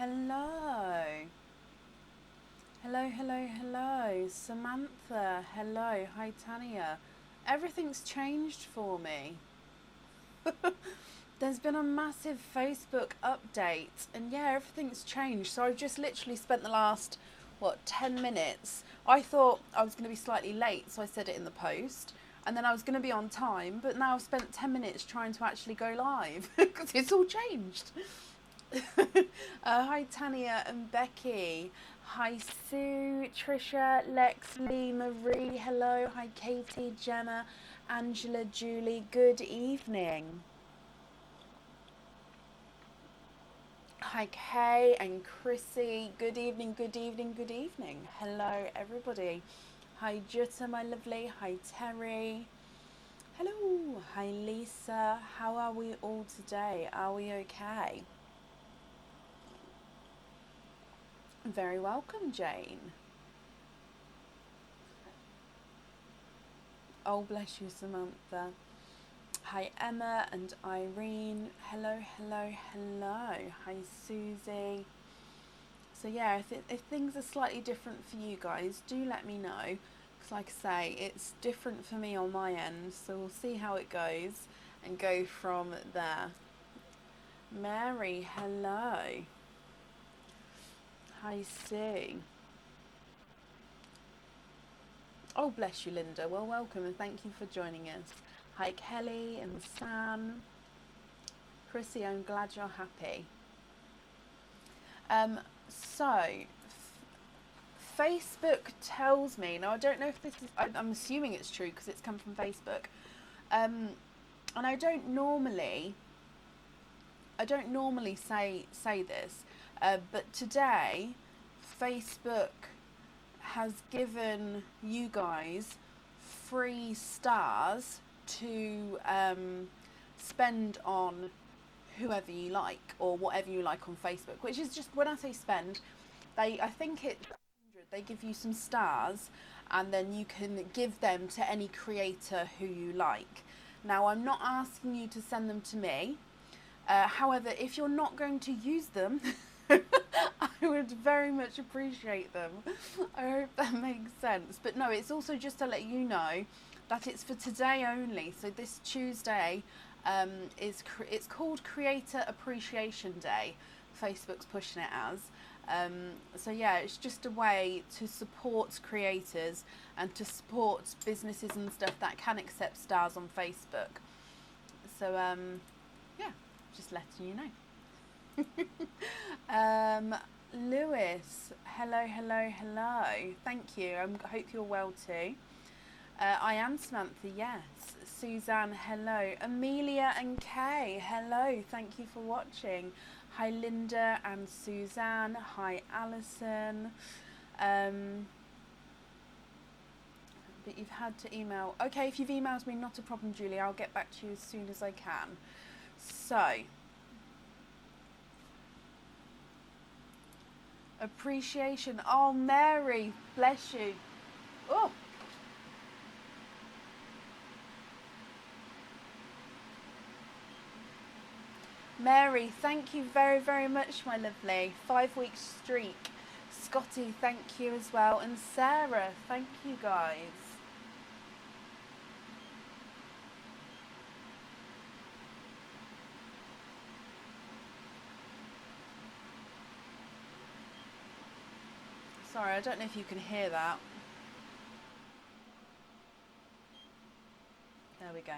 Hello. Hello, hello, hello. Samantha, hello. Hi, Tanya. Everything's changed for me. There's been a massive Facebook update, and yeah, everything's changed. So I've just literally spent the last, 10 minutes. I thought I was going to be slightly late, so I said it in the post. And then I was going to be on time, but now I've spent 10 minutes trying to actually go live because it's all changed. Hi Tanya and Becky. Hi Sue, Trisha, Lex, Lee, Marie. Hello. Hi Katie, Jenna, Angela, Julie. Good evening. Hi Kay and Chrissy. Good evening, good evening, good evening. Hello everybody. Hi Jutta, my lovely. Hi Terry. Hello. Hi Lisa. How are we all today? Are we okay? Very welcome, Jane. Oh, bless you, Samantha. Hi, Emma and Irene. Hello, hello, hello. Hi, Susie. So, yeah, if things are slightly different for you guys, do let me know. Because, like I say, it's different for me on my end. So, we'll see how it goes and go from there. Mary, hello. Hi, Sue. Oh, bless you, Linda. Well, welcome and thank you for joining us. Hi, Kelly and Sam. Chrissy, I'm glad you're happy. Um, so, Facebook tells me, now I don't know if this is, I'm assuming it's true because it's come from Facebook. Um, and I don't normally say this, but today, Facebook has given you guys free stars to spend on whoever you like or whatever you like on Facebook, which is just, when I say spend, I think they give you some stars and then you can give them to any creator who you like. Now, I'm not asking you to send them to me. However, if you're not going to use them, I would very much appreciate them. I hope that makes sense. But no, it's also just to let you know that it's for today only. So this Tuesday it's called Creator Appreciation Day. Facebook's pushing it as. So yeah, it's just a way to support creators and to support businesses and stuff that can accept stars on Facebook. So yeah, just letting you know. Lewis, hello, hello, hello. Thank you. I hope you're well too. I am Samantha, yes. Suzanne, hello. Amelia and Kay, hello. Thank you for watching. Hi, Linda and Suzanne. Hi, Alison. But you've had to email. Okay, if you've emailed me, not a problem, Julie. I'll get back to you as soon as I can. So, appreciation. Oh, Mary, bless you. Oh, Mary, thank you very, very much, my lovely. 5 week streak. Scotty, thank you as well. And Sarah, thank you guys. Sorry, I don't know if you can hear that. There we go.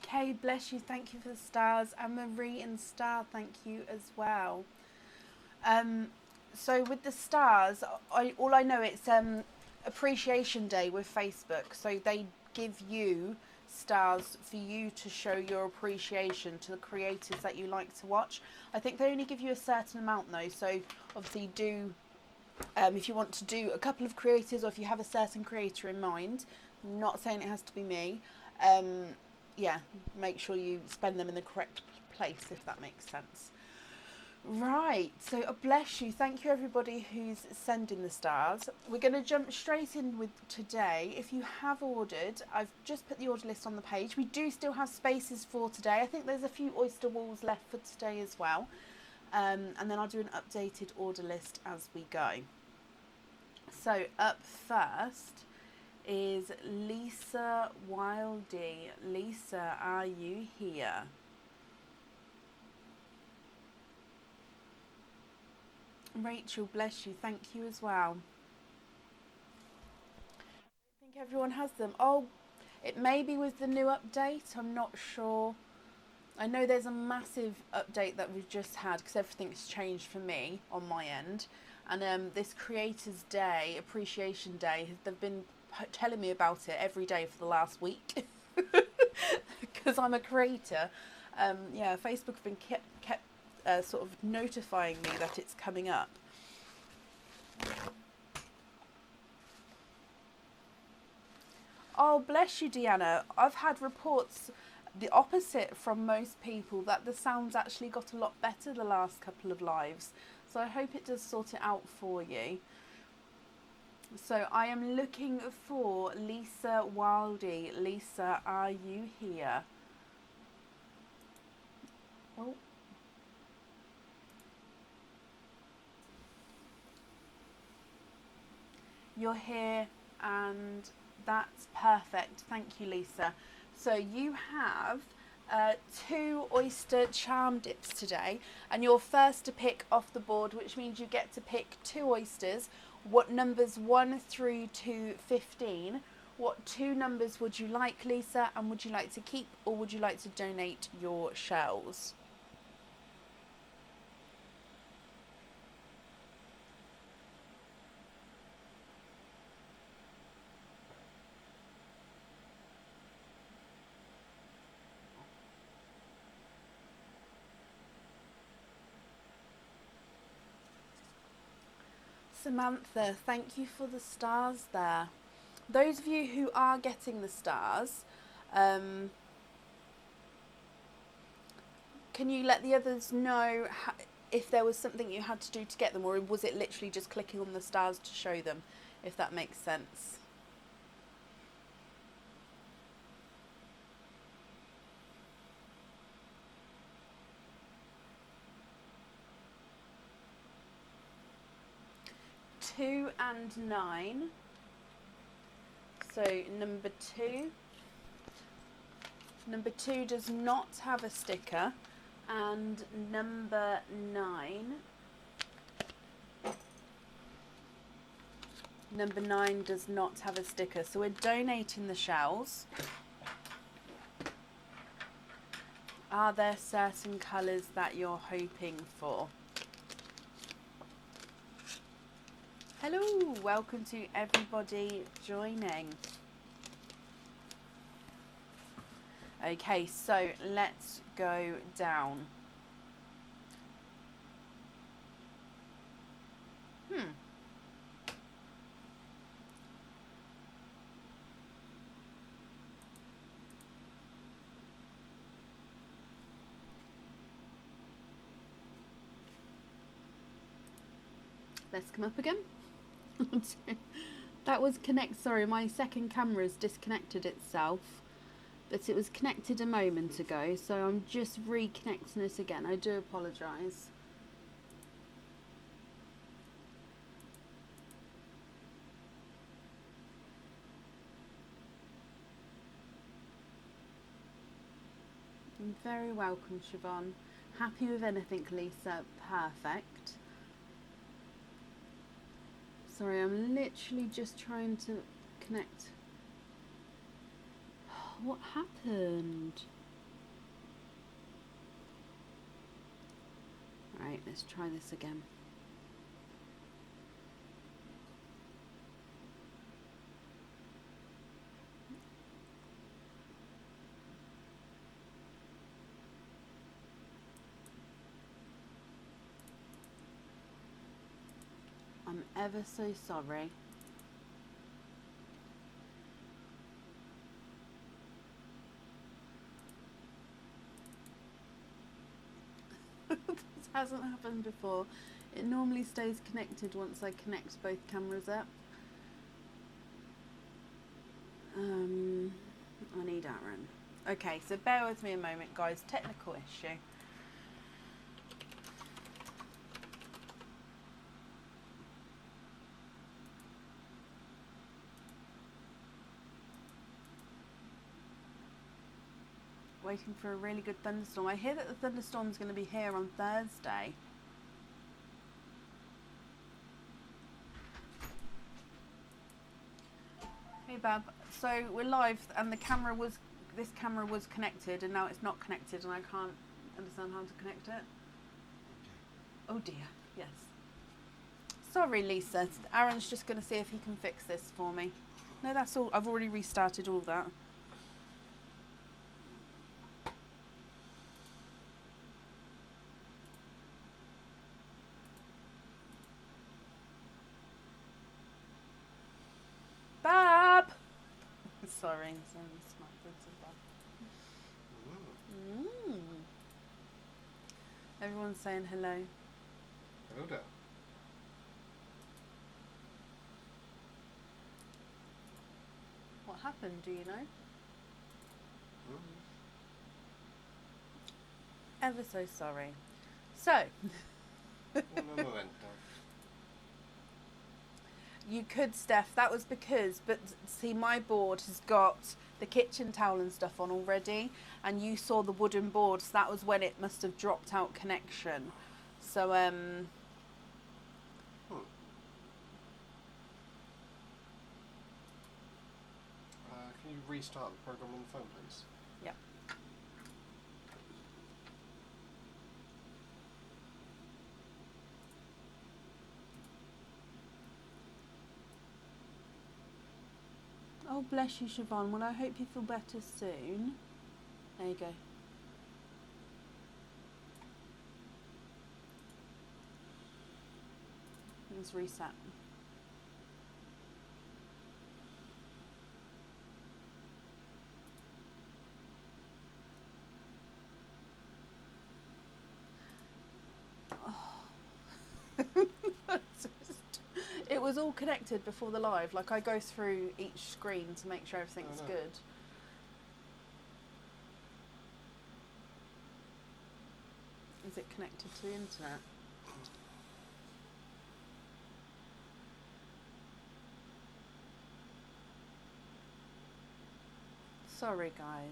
Kay, bless you. Thank you for the stars. And Marie and Star, thank you as well. Um, so with the stars, all I know it's Appreciation Day with Facebook. So they give you stars for you to show your appreciation to the creators that you like to watch. I think they only give you a certain amount though. So obviously do if you want to do a couple of creators or if you have a certain creator in mind. I'm not saying it has to be me. Um, yeah, make sure you spend them in the correct place, if that makes sense. Right, so bless you. Thank you, everybody who's sending the stars. We're going to jump straight in with today. If you have ordered, I've just put the order list on the page. We do still have spaces for today. I think there's a few oyster walls left for today as well. And then I'll do an updated order list as we go. So up first is Lisa Wildy. Lisa, are you here? Rachel, bless you. Thank you as well. I think everyone has them. Oh, it may be with the new update. I'm not sure. I know there's a massive update that we've just had because everything's changed for me on my end. And this Creators Day, Appreciation Day, they've been telling me about it every day for the last week because I'm a creator. Yeah, Facebook have been kept sort of notifying me that it's coming up. Oh, bless you, Deanna. I've had reports the opposite from most people, that the sound's actually got a lot better the last couple of lives. So I hope it does sort it out for you. So I am looking for Lisa Wildy. Lisa, are you here? Oh. You're here, and that's perfect. Thank you, Lisa. So you have 2 oyster charm dips today, and you're first to pick off the board, which means you get to pick 2 oysters. What numbers 1 through to 15? What 2 numbers would you like, Lisa, and would you like to keep, or would you like to donate your shells? Samantha, thank you for the stars there. Those of you who are getting the stars, can you let the others know if there was something you had to do to get them, or was it literally just clicking on the stars to show them, if that makes sense? Two and 9. So number 2. Number 2 does not have a sticker, and number 9. Number 9 does not have a sticker. So we're donating the shells. Are there certain colours that you're hoping for? Hello, welcome to everybody joining. Okay, so let's go down. Let's come up again. That was sorry, my second camera's disconnected itself, but it was connected a moment ago, so I'm just reconnecting it again. I do apologise. You're very welcome, Siobhan. Happy with anything, Lisa. Perfect. Sorry, I'm literally just trying to connect. What happened? Right, let's try this again. I'm ever so sorry. Hasn't happened before. It normally stays connected once I connect both cameras up. I need Aaron. Okay, so bear with me a moment, guys. Technical issue. Waiting for a really good thunderstorm. I hear that the thunderstorm's going to be here on Thursday. Hey Bab, so we're live and this camera was connected and now it's not connected and I can't understand how to connect it. Oh dear, yes. Sorry Lisa, Aaron's just going to see if he can fix this for me. No, that's all, I've already restarted all that. Bab! Sorry, everyone's saying hello. Hello there. What happened, do you know? Ever so sorry. So, you could, Steph, that was because, but see, my board has got the kitchen towel and stuff on already, and you saw the wooden board, so that was when it must have dropped out connection. So, Can you restart the program on the phone, please? Yeah. Oh, bless you, Siobhan. Well, I hope you feel better soon. There you go. Let's reset. It was all connected before the live. Like, I go through each screen to make sure everything's good. Is it connected to the internet? Sorry, guys.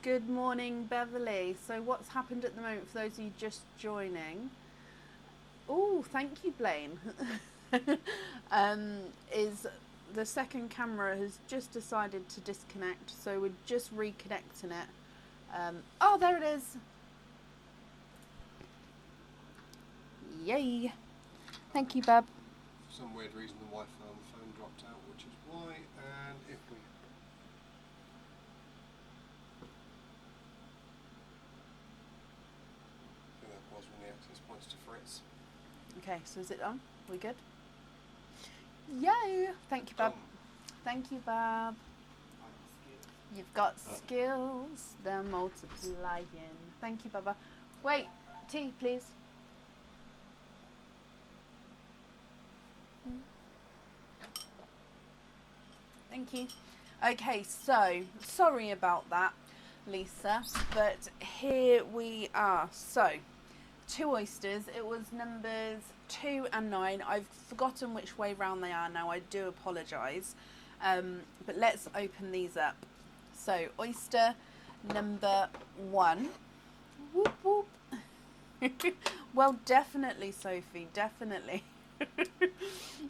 Good morning, Beverly. So what's happened at the moment for those of you just joining? Oh, thank you, Blaine. Is the second camera has just decided to disconnect, so we're just reconnecting it. Oh, there it is. Yay. Thank you, Bab. For some weird reason, the Wi-Fi on the phone dropped out, which is why, and if we... I think that was when the access points to Fritz. Okay, so is it on? We good? Yay! Thank you, Bab. Thank you, Bab. You've got skills, they're multiplying. Thank you, Baba. Wait, tea, please. Thank you. Okay, so, sorry about that, Lisa, but here we are. So, 2 oysters. It was numbers 2 and 9. I've forgotten which way round they are now. I do apologise. But let's open these up. So, oyster number 1. Whoop, whoop. Well, definitely, Sophie, definitely.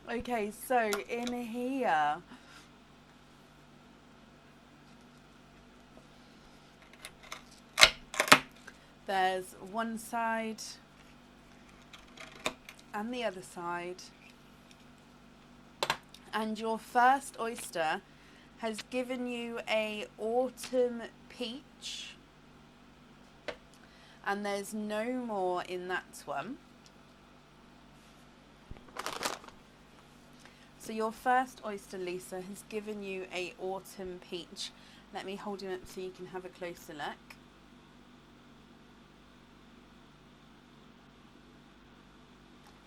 Okay, so in here, there's one side and the other side. And your first oyster has given you a autumn peach. And there's no more in that one. So your first oyster, Lisa, has given you a autumn peach. Let me hold him up so you can have a closer look.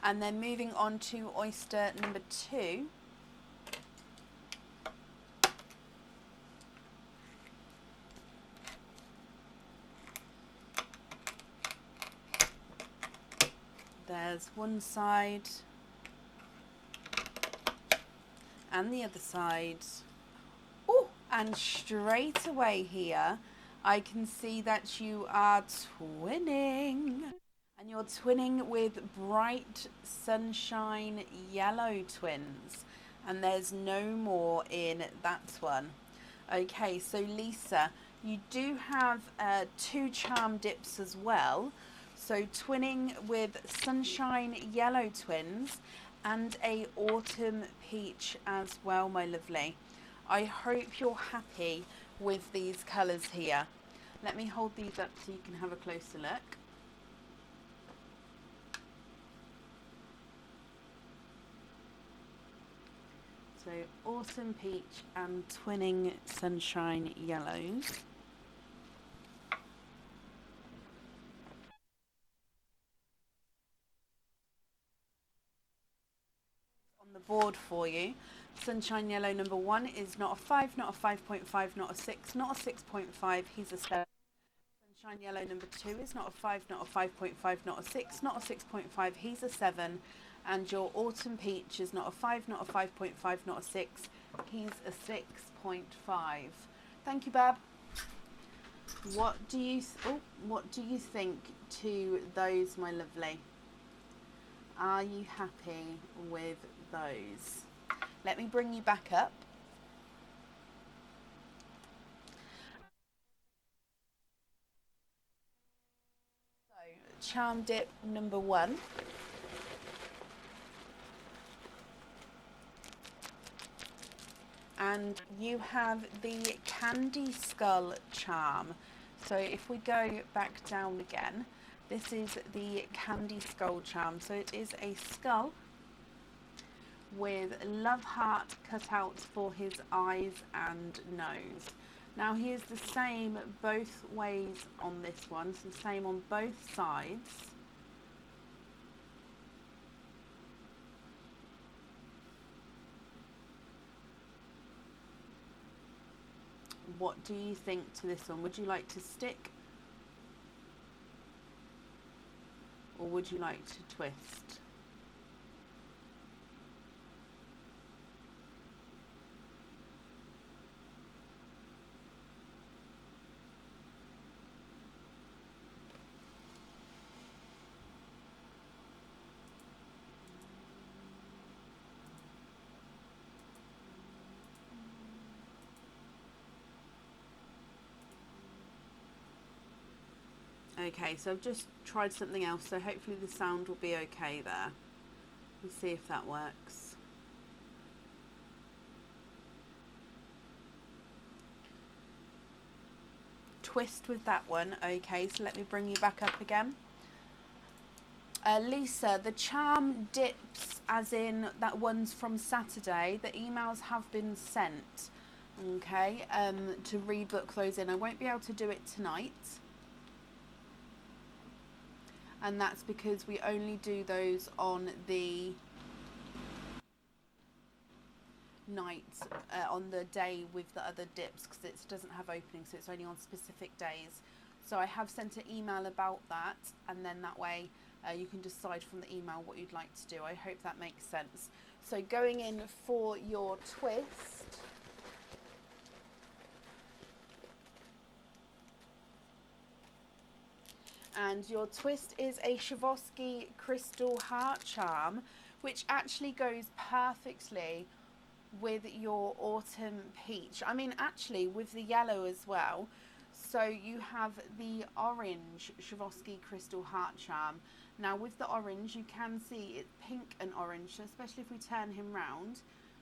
And then moving on to oyster number 2. There's one side and the other side. Oh, and straight away here, I can see that you are twinning. And you're twinning with bright sunshine yellow twins. And there's no more in that one. Okay, so Lisa, you do have 2 charm dips as well. So twinning with sunshine yellow twins and a autumn peach as well, my lovely. I hope you're happy with these colours here. Let me hold these up so you can have a closer look. So autumn peach and twinning sunshine yellows. On the board for you. Sunshine yellow number 1 is not a 5, not a 5.5, not a 6, not a 6.5. He's a 7. Sunshine yellow number 2 is not a 5, not a 5.5, not a 6, not a 6.5. He's a 7. And your autumn peach is not a 5, not a 5.5, not a 6. He's a 6.5. Thank you, Bab. What do you think to those, my lovely? Are you happy with those? Let me bring you back up. So, charm dip number 1. And you have the Candy Skull charm. So if we go back down again, this is the Candy Skull charm. So it is a skull with love heart cut out for his eyes and nose. Now he is the same both ways on this one, so the same on both sides. What do you think to this one? Would you like to stick? Or would you like to twist? Okay, so I've just tried something else, so hopefully the sound will be okay there. Let's see if that works. Twist with that one. Okay, so let me bring you back up again. Lisa, the charm dips, as in that one's from Saturday, the emails have been sent, okay, to rebook those in. I won't be able to do it tonight. And that's because we only do those on the night, on the day with the other dips, because it doesn't have openings, so it's only on specific days. So I have sent an email about that, and then that way you can decide from the email what you'd like to do. I hope that makes sense. So going in for your twist, and your twist is a Swarovski crystal heart charm, which actually goes perfectly with your autumn peach. I mean, actually with the yellow as well. So you have the orange Swarovski crystal heart charm. Now with the orange, you can see it's pink and orange, so especially if we turn him round,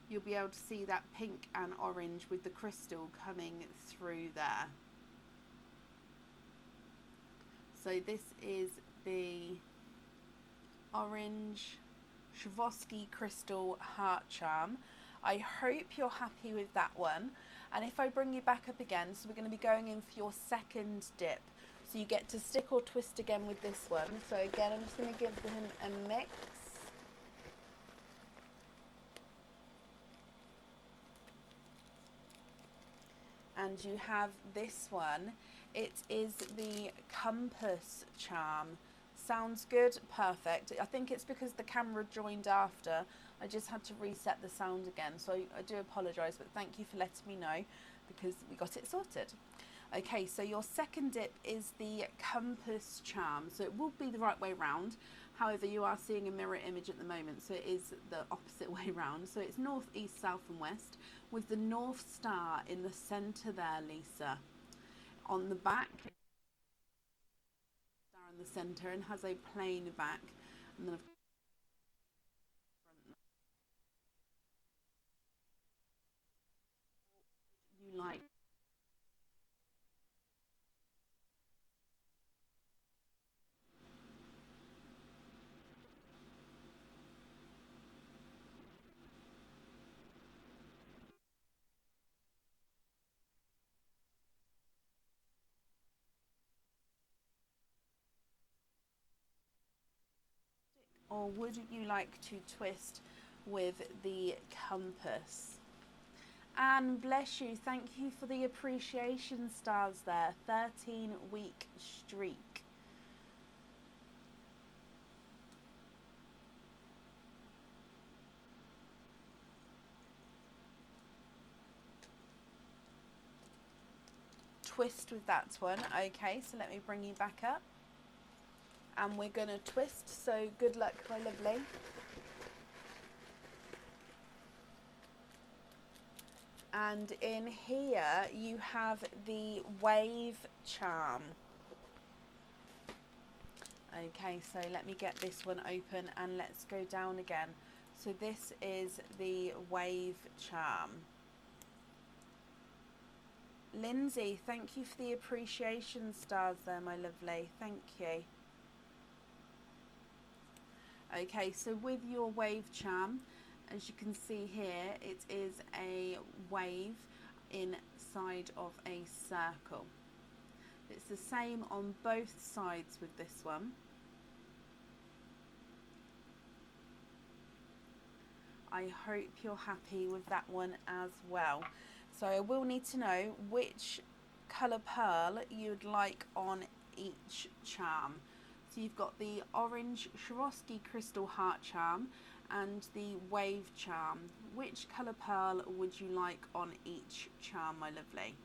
you'll be able to see that pink and orange with the crystal coming through there. So this is the orange Swarovski Crystal Heart Charm. I hope you're happy with that one. And if I bring you back up again, so we're going to be going in for your second dip. So you get to stick or twist again with this one. So again, I'm just going to give him a mix. And you have this one. It is the Compass Charm. Sounds good? Perfect. I think it's because the camera joined after. I just had to reset the sound again, so I do apologise, but thank you for letting me know because we got it sorted. Okay, so your second dip is the Compass Charm. So it will be the right way round. However, you are seeing a mirror image at the moment, so it is the opposite way round. So it's north, east, south and west with the North Star in the centre there, Lisa. On the back, star in the centre and has a plain back. And then you like or would you like to twist with the Compass? And bless you, thank you for the appreciation stars there. 13-week streak. Twist with that one. Okay, so let me bring you back up. And we're going to twist, so good luck, my lovely. And in here you have the Wave Charm. Okay, so let me get this one open and let's go down again. So this is the Wave Charm. Lindsay, thank you for the appreciation stars there, my lovely. Thank you. Okay, so with your Wave Charm, as you can see here, it is a wave inside of a circle. It's the same on both sides with this one. I hope you're happy with that one as well. So I will need to know which colour pearl you'd like on each charm. So you've got the orange Swarovski Crystal Heart Charm and the Wave Charm. Which colour pearl would you like on each charm, my lovely?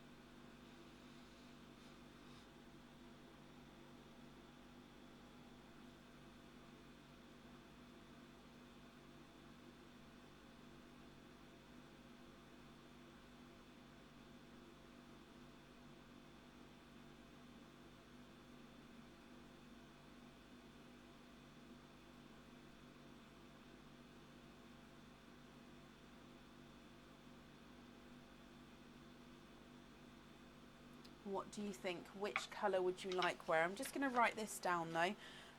What do you think? Which colour would you like where? I'm just going to write this down though.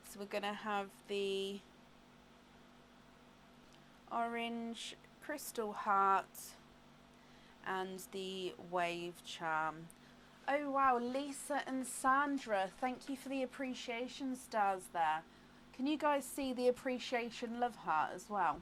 So we're going to have the orange Crystal Heart and the Wave Charm. Oh wow, Lisa and Sandra, thank you for the appreciation stars there. Can you guys see the appreciation love heart as well?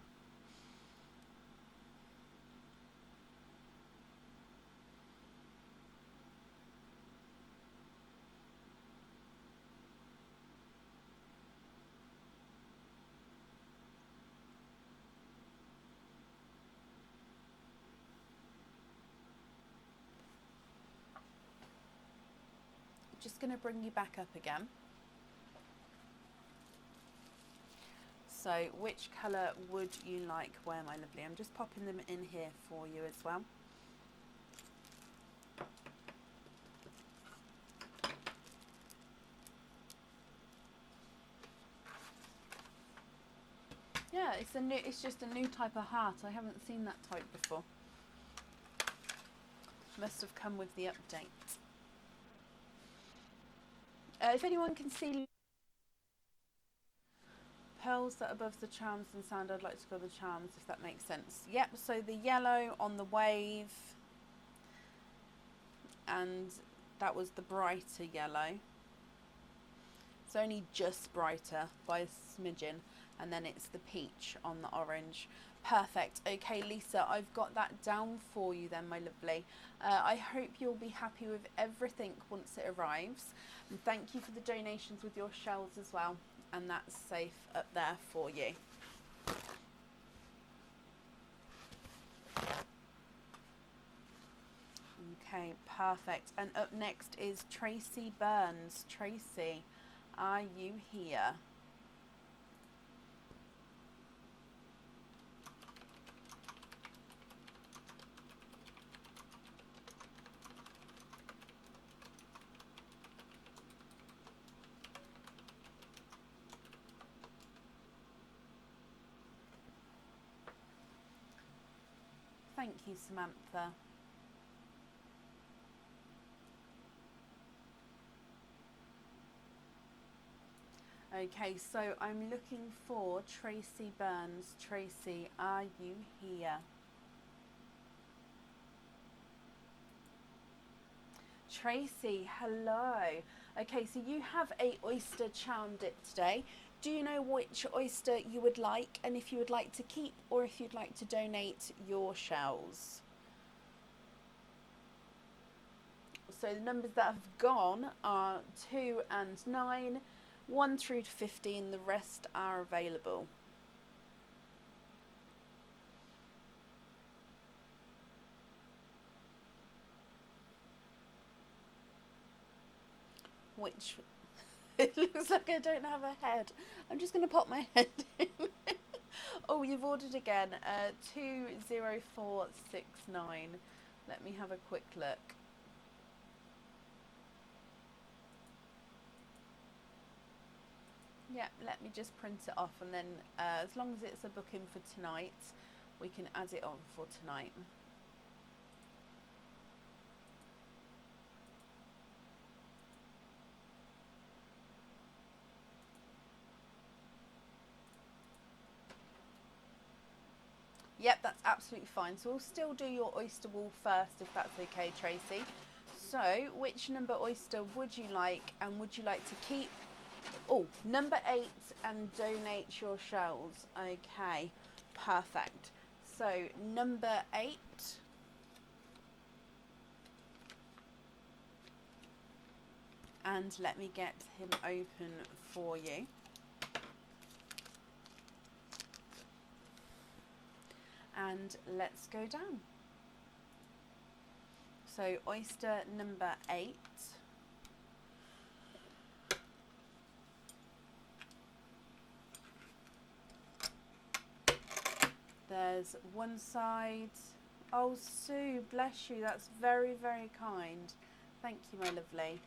Just going to bring you back up again. So which colour would you like where, my lovely? I'm just popping them in here for you as well. Yeah, it's just a new type of heart. I haven't seen that type before. Must have come with the update. If anyone can see, Pearls that are above the charms and sand, I'd like to call the charms, if that makes sense. Yep, so the yellow on the wave, and that was the brighter yellow. It's only just brighter by a smidgen, and then it's the peach on the orange. Perfect. Okay, Lisa, I've got that down for you then, my lovely. I hope you'll be happy with everything once it arrives. And thank you for the donations with your shells as well. And that's safe up there for you. Okay, perfect. And up next is Tracy Burns. Tracy, are you here? Thank you, Samantha. Okay, so I'm looking for Tracy Burns. Tracy, are you here? Tracy, hello. Okay, so you have a oyster charm dip today. Do you know which oyster you would like, and if you would like to keep or if you'd like to donate your shells? So the numbers that have gone are 2 and 9, 1 through to 15. The rest are available. Which it looks like I don't have a head. I'm just going to pop my head in. Oh, you've ordered again. 20469. Let me have a quick look. Yeah, let me just print it off, and then as long as it's a booking for tonight, we can add it on for tonight. Yep, that's absolutely fine. So we'll still do your oyster wall first, if that's okay, Tracy. So, which number oyster would you like, and would you like to keep? Oh, number 8 and donate your shells. Okay, perfect. So, number 8. And let me get him open for you. And let's go down. So oyster number 8. There's one side. Oh, Sue, bless you. That's very, very kind. Thank you, my lovely.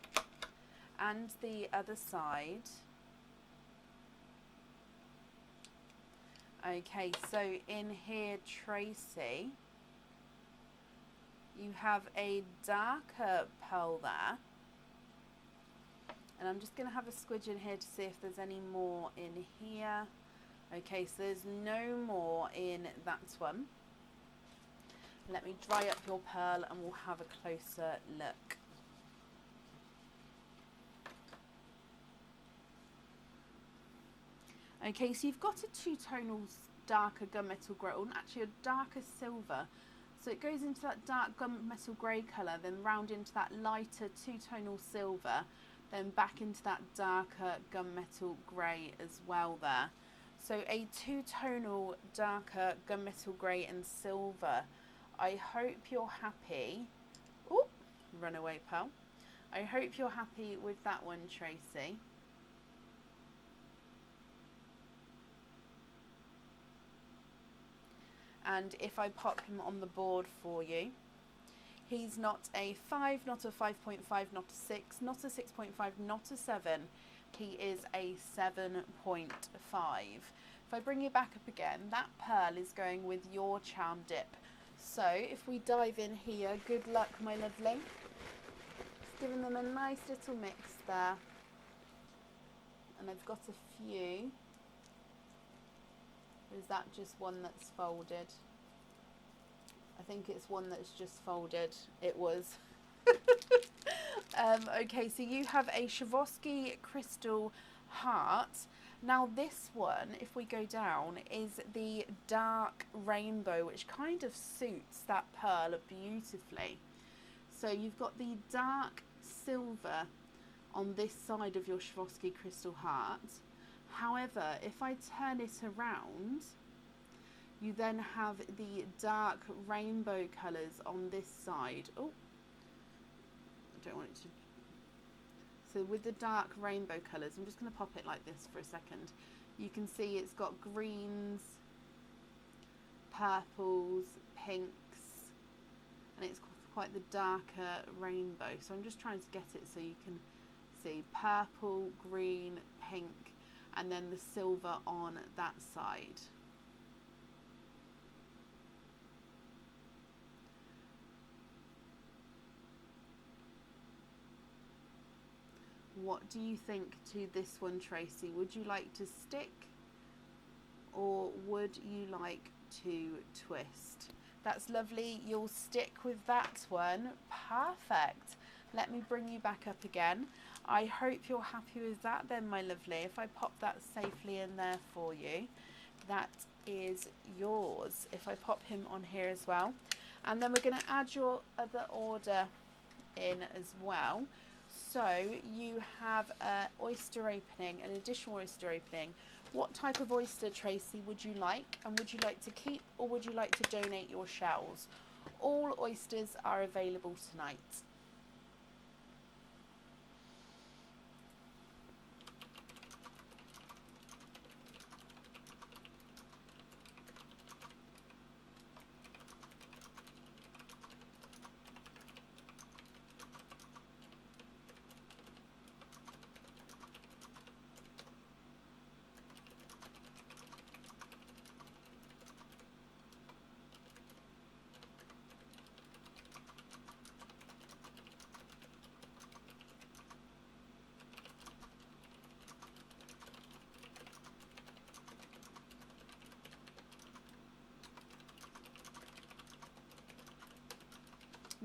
And the other side. Okay, so in here, Tracy, you have a darker pearl there. And I'm just going to have a squidge in here to see if there's any more in here. Okay, so there's no more in that one. Let me dry up your pearl and we'll have a closer look. Okay, so you've got a two-tonal darker gunmetal grey, or actually a darker silver. So it goes into that dark gunmetal grey colour, then round into that lighter two-tonal silver, then back into that darker gunmetal grey as well there. So a two-tonal darker gunmetal grey and silver. I hope you're happy. Oh, runaway pearl. I hope you're happy with that one, Tracy. And if I pop him on the board for you, he's not a 5, not a 5.5, not a 6, not a 6.5, not a 7. He is a 7.5. If I bring you back up again, that pearl is going with your charm dip. So if we dive in here, good luck, my lovely. Just giving them a nice little mix there. And I've got a few Or is that just one that's folded? I think it's one that's just folded. It was. Okay, so you have a Swarovski crystal heart. Now this one, if we go down, is the dark rainbow, which kind of suits that pearl beautifully. So you've got the dark silver on this side of your Swarovski crystal heart. However, if I turn it around, you then have the dark rainbow colours on this side. Oh, I don't want it to. So with the dark rainbow colours, I'm just going to pop it like this for a second. You can see it's got greens, purples, pinks, and it's quite the darker rainbow. So I'm just trying to get it so you can see purple, green, pink, and then the silver on that side. What do you think to this one, Tracy? Would you like to stick or would you like to twist? That's lovely. You'll stick with that one. Perfect. Let me bring you back up again. I hope you're happy with that then, my lovely. If I pop that safely in there for you, that is yours. If I pop him on here as well. And then we're going to add your other order in as well. So you have an oyster opening, an additional oyster opening. What type of oyster, Tracy, would you like? And would you like to keep or would you like to donate your shells? All oysters are available tonight.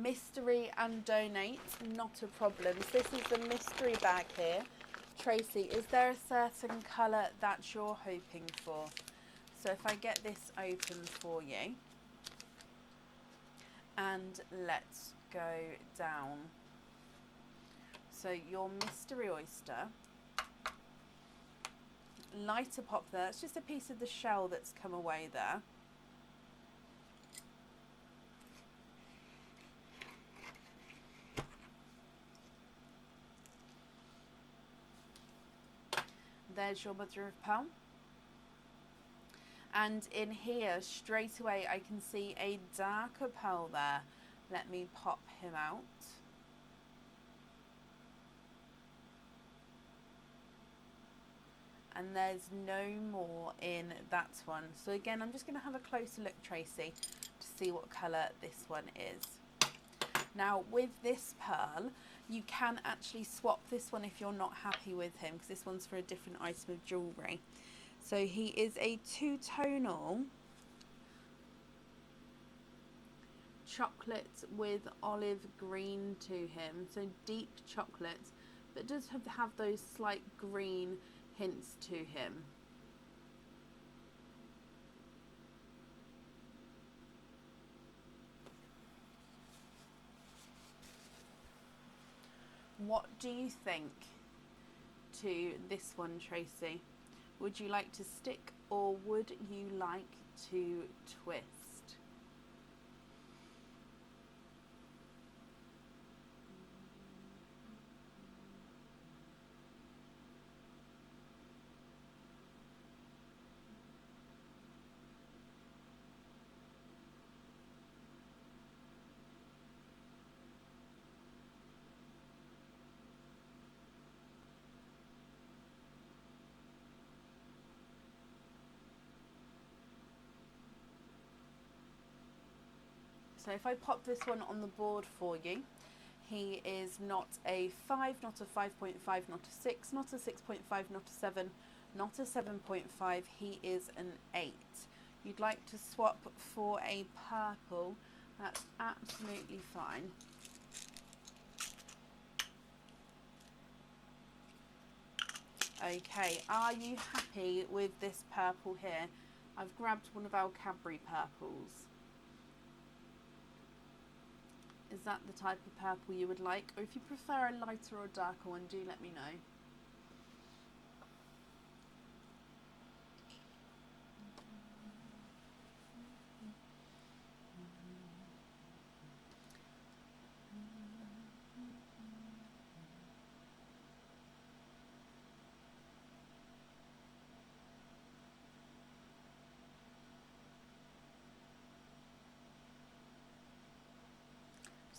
Mystery and donate, not a problem. So this is the mystery bag here. Tracy, is there a certain colour that you're hoping for? So if I get this open for you, and let's go down. So your mystery oyster, lighter pop there. It's just a piece of the shell that's come away there. There's your mother of pearl. And in here, straight away, I can see a darker pearl there. Let me pop him out. And there's no more in that one. So again, I'm just going to have a closer look, Tracy, to see what colour this one is. Now, with this pearl, you can actually swap this one if you're not happy with him, because this one's for a different item of jewellery. So he is a two-tonal chocolate with olive green to him. So deep chocolate, but does have those slight green hints to him. What do you think to this one, Tracy? Would you like to stick or would you like to twist? So if I pop this one on the board for you, he is not a 5, not a 5.5, not a 6, not a 6.5, not a 7, not a 7.5, he is an 8. You'd like to swap for a purple, that's absolutely fine. Okay, are you happy with this purple here? I've grabbed one of our Cadbury purples. Is that the type of purple you would like? Or if you prefer a lighter or darker one, do let me know.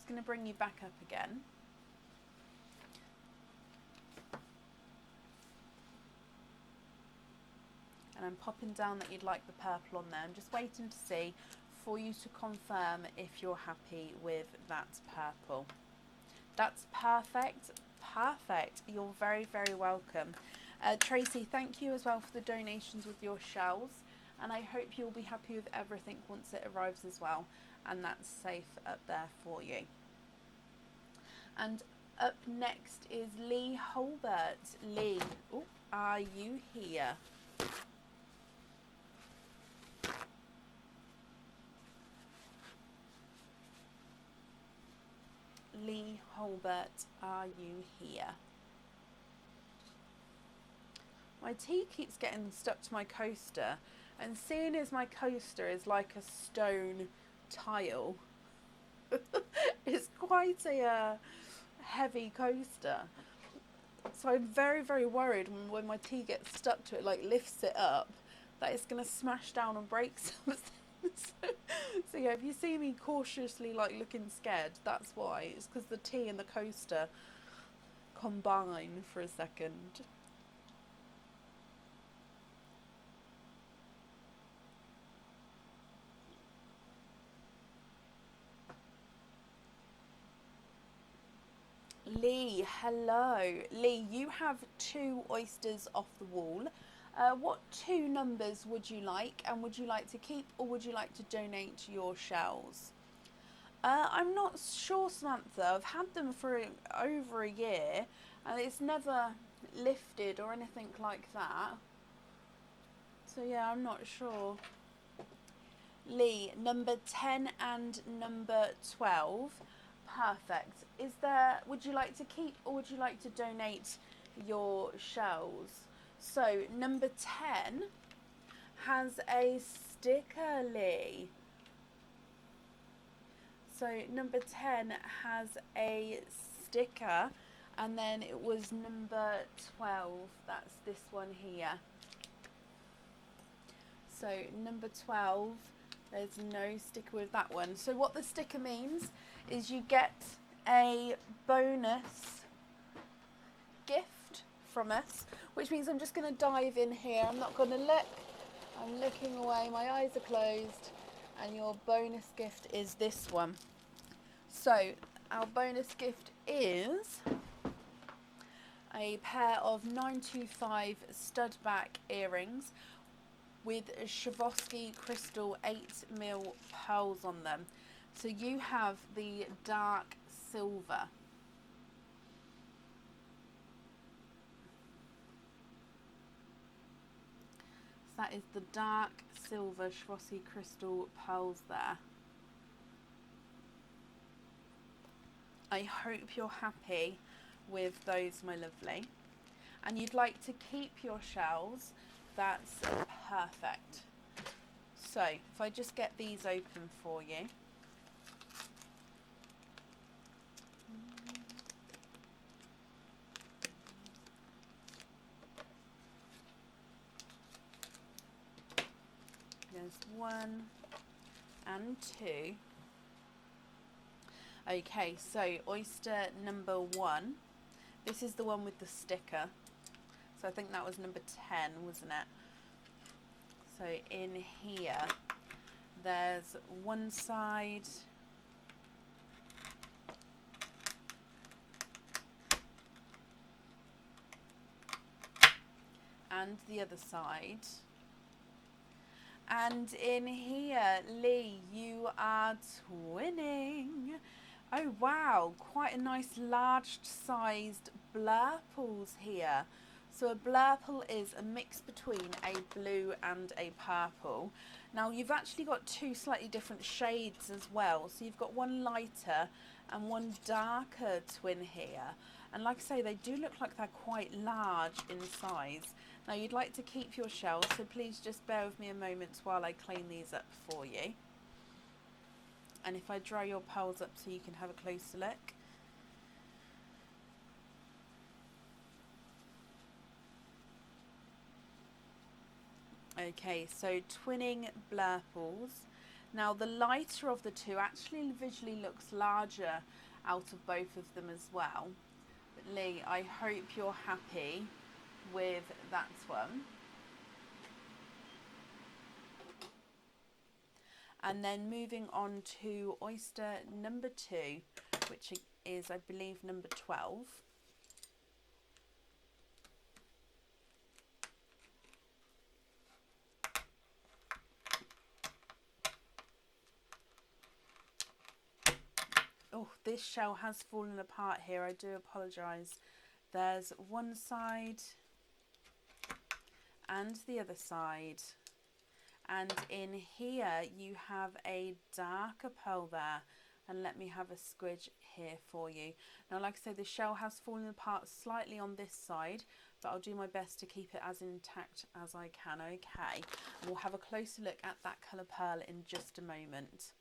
Going to bring you back up again. And I'm popping down that you'd like the purple on there. I'm just waiting to see for you to confirm if you're happy with that purple. That's perfect. Perfect. You're very, very welcome. Tracy, thank you as well for the donations with your shells. And I hope you'll be happy with everything once it arrives as well. And that's safe up there for you. And up next is Lee Holbert. Lee, are you here? Lee Holbert, are you here? My tea keeps getting stuck to my coaster, and seeing as my coaster is like a stone tile, it's quite a heavy coaster, so I'm very, very worried when my tea gets stuck to it, like lifts it up, that it's going to smash down and break something. So yeah, if you see me cautiously like looking scared, that's why. It's because the tea and the coaster combine for a second. Lee, hello. Lee, you have 2 oysters off the wall. What 2 numbers would you like, and would you like to keep or would you like to donate your shells? I'm not sure, Samantha. I've had them for over a year and it's never lifted or anything like that. So yeah, I'm not sure. Lee, number 10 and number 12. Perfect. Would you like to keep or would you like to donate your shells? So number 10 has a sticker, Lee. So number 10 has a sticker, and then it was number 12. That's this one here. So number 12, there's no sticker with that one. So what the sticker means is you get a bonus gift from us, which means I'm just going to dive in here. I'm not going to look. I'm looking away. My eyes are closed. And your bonus gift is this one. So our bonus gift is a pair of 925 stud back earrings with Swarovski crystal 8mm pearls on them. So you have the dark silver. So that is the dark silver Swarovski crystal pearls there. I hope you're happy with those, my lovely. And you'd like to keep your shells, that's perfect. So if I just get these open for you. There's 1 and 2. Okay, so oyster number 1. This is the one with the sticker. So I think that was number 10, wasn't it? So in here, there's one side. and the other side. And in here, Lee, you are twinning. Oh wow, quite a nice large sized blurples here. So a blurple is a mix between a blue and a purple. Now you've actually got two slightly different shades as well. So you've got one lighter and one darker twin here. And like I say, they do look like they're quite large in size. Now you'd like to keep your shells, so please just bear with me a moment while I clean these up for you. And if I dry your pearls up so you can have a closer look. Okay, so twinning blurples. Now the lighter of the two actually visually looks larger out of both of them as well. But Lee, I hope you're happy with that one. And then moving on to oyster number 2, which is, I believe, number 12. Oh, this shell has fallen apart here. I do apologise. There's one side and the other side. And in here you have a darker pearl there. And let me have a squidge here for you. Now, like I said, the shell has fallen apart slightly on this side, but I'll do my best to keep it as intact as I can, okay? And we'll have a closer look at that colour pearl in just a moment.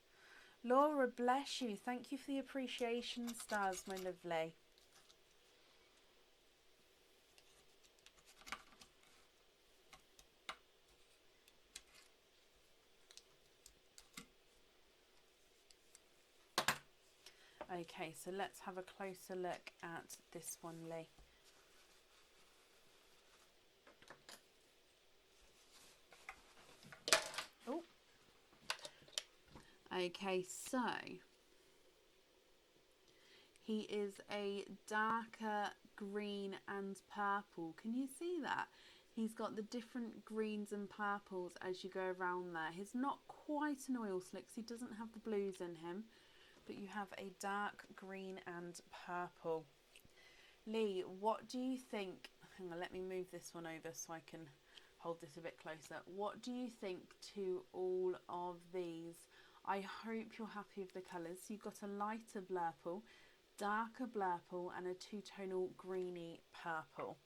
Laura, bless you. Thank you for the appreciation stars, my lovely. Okay, so let's have a closer look at this one, Lee. Oh. Okay, so he is a darker green and purple. Can you see that? He's got the different greens and purples as you go around there. He's not quite an oil slick, so he doesn't have the blues in him. But you have a dark green and purple. Lee, what do you think? Hang on, let me move this one over so I can hold this a bit closer. What do you think to all of these? I hope you're happy with the colours. You've got a lighter blurple, darker blurple and a two-tonal greeny purple.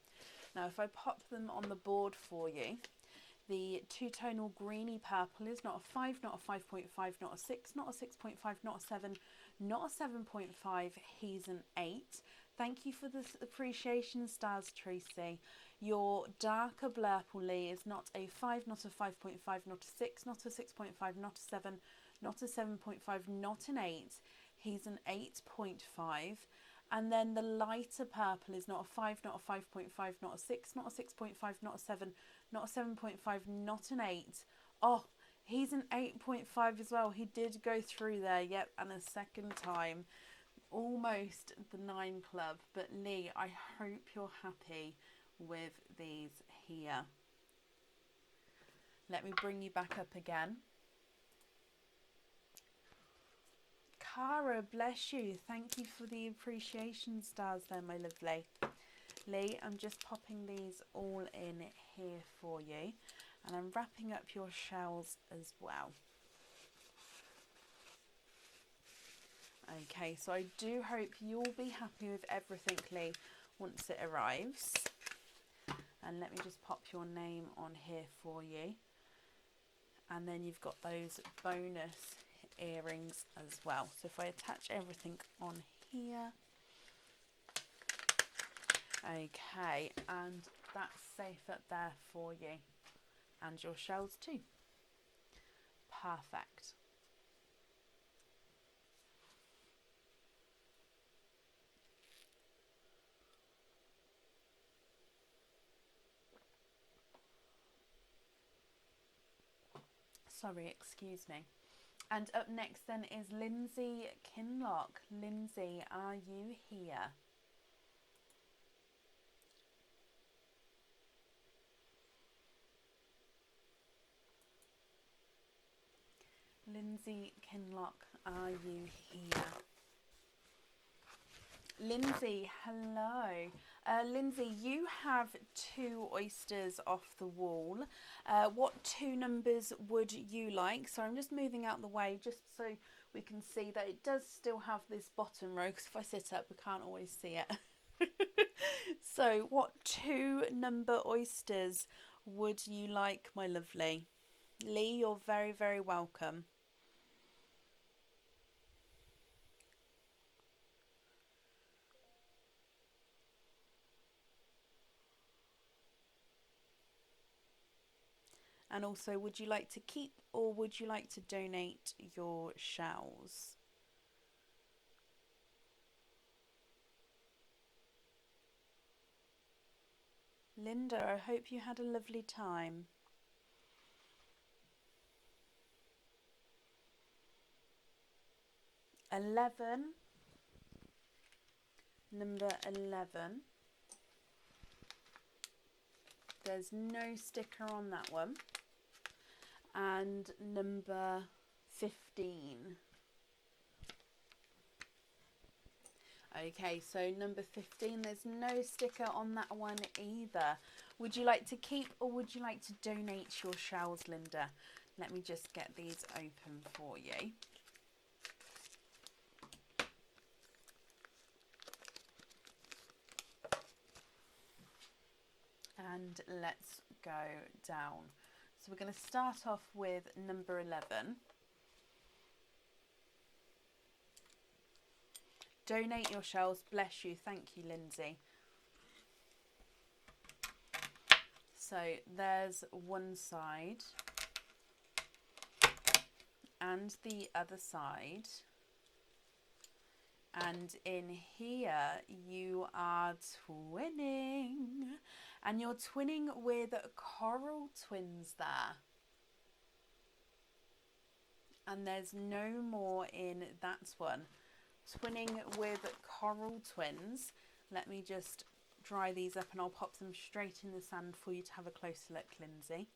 Now if I pop them on the board for you, the two-tonal greeny purple is not a 5, not a 5.5, not a 6, not a 6.5, not a 7, not a 7.5. He's an 8. Thank you for the appreciation stars, Tracy. Your darker blurple, Lee, is not a 5, not a 5.5, not a 6, not a 6.5, not a 7, not a 7.5, not an 8. He's an 8.5. And then the lighter purple is not a 5, not a 5.5, not a 6, not a 6.5, not a 7, not a 7.5, not an 8. Oh, he's an 8.5 as well. He did go through there, yep, and a second time. Almost the 9 club. But Lee, I hope you're happy with these here. Let me bring you back up again. Cara, bless you. Thank you for the appreciation stars there, my lovely. Lee, I'm just popping these all in here for you. And I'm wrapping up your shells as well. Okay, so I do hope you'll be happy with everything, Lee, once it arrives. And let me just pop your name on here for you. And then you've got those bonus earrings as well. So if I attach everything on here, okay, and that's safe up there for you, and your shells too. Perfect. Sorry, excuse me. And up next then is Lindsay Kinlock. Lindsay, are you here? Lindsay Kinlock, are you here? Lindsay, hello. Lindsay, you have 2 oysters off the wall. What 2 numbers would you like? So I'm just moving out the way just so we can see that it does still have this bottom row, because if I sit up we can't always see it. So what 2 number oysters would you like, my lovely? Lee, you're very, very welcome. And also, would you like to keep or would you like to donate your shells? Linda, I hope you had a lovely time. Number 11. There's no sticker on that one. And number 15. Okay, so number 15, there's no sticker on that one either. Would you like to keep or would you like to donate your shells, Linda? Let me just get these open for you. And let's go down. So we're going to start off with number 11. Donate your shells. Bless you. Thank you, Lindsay. So there's one side and the other side. And in here you are twinning. And you're twinning with coral twins there. And there's no more in that one. Twinning with coral twins. Let me just dry these up and I'll pop them straight in the sand for you to have a closer look, Lindsay.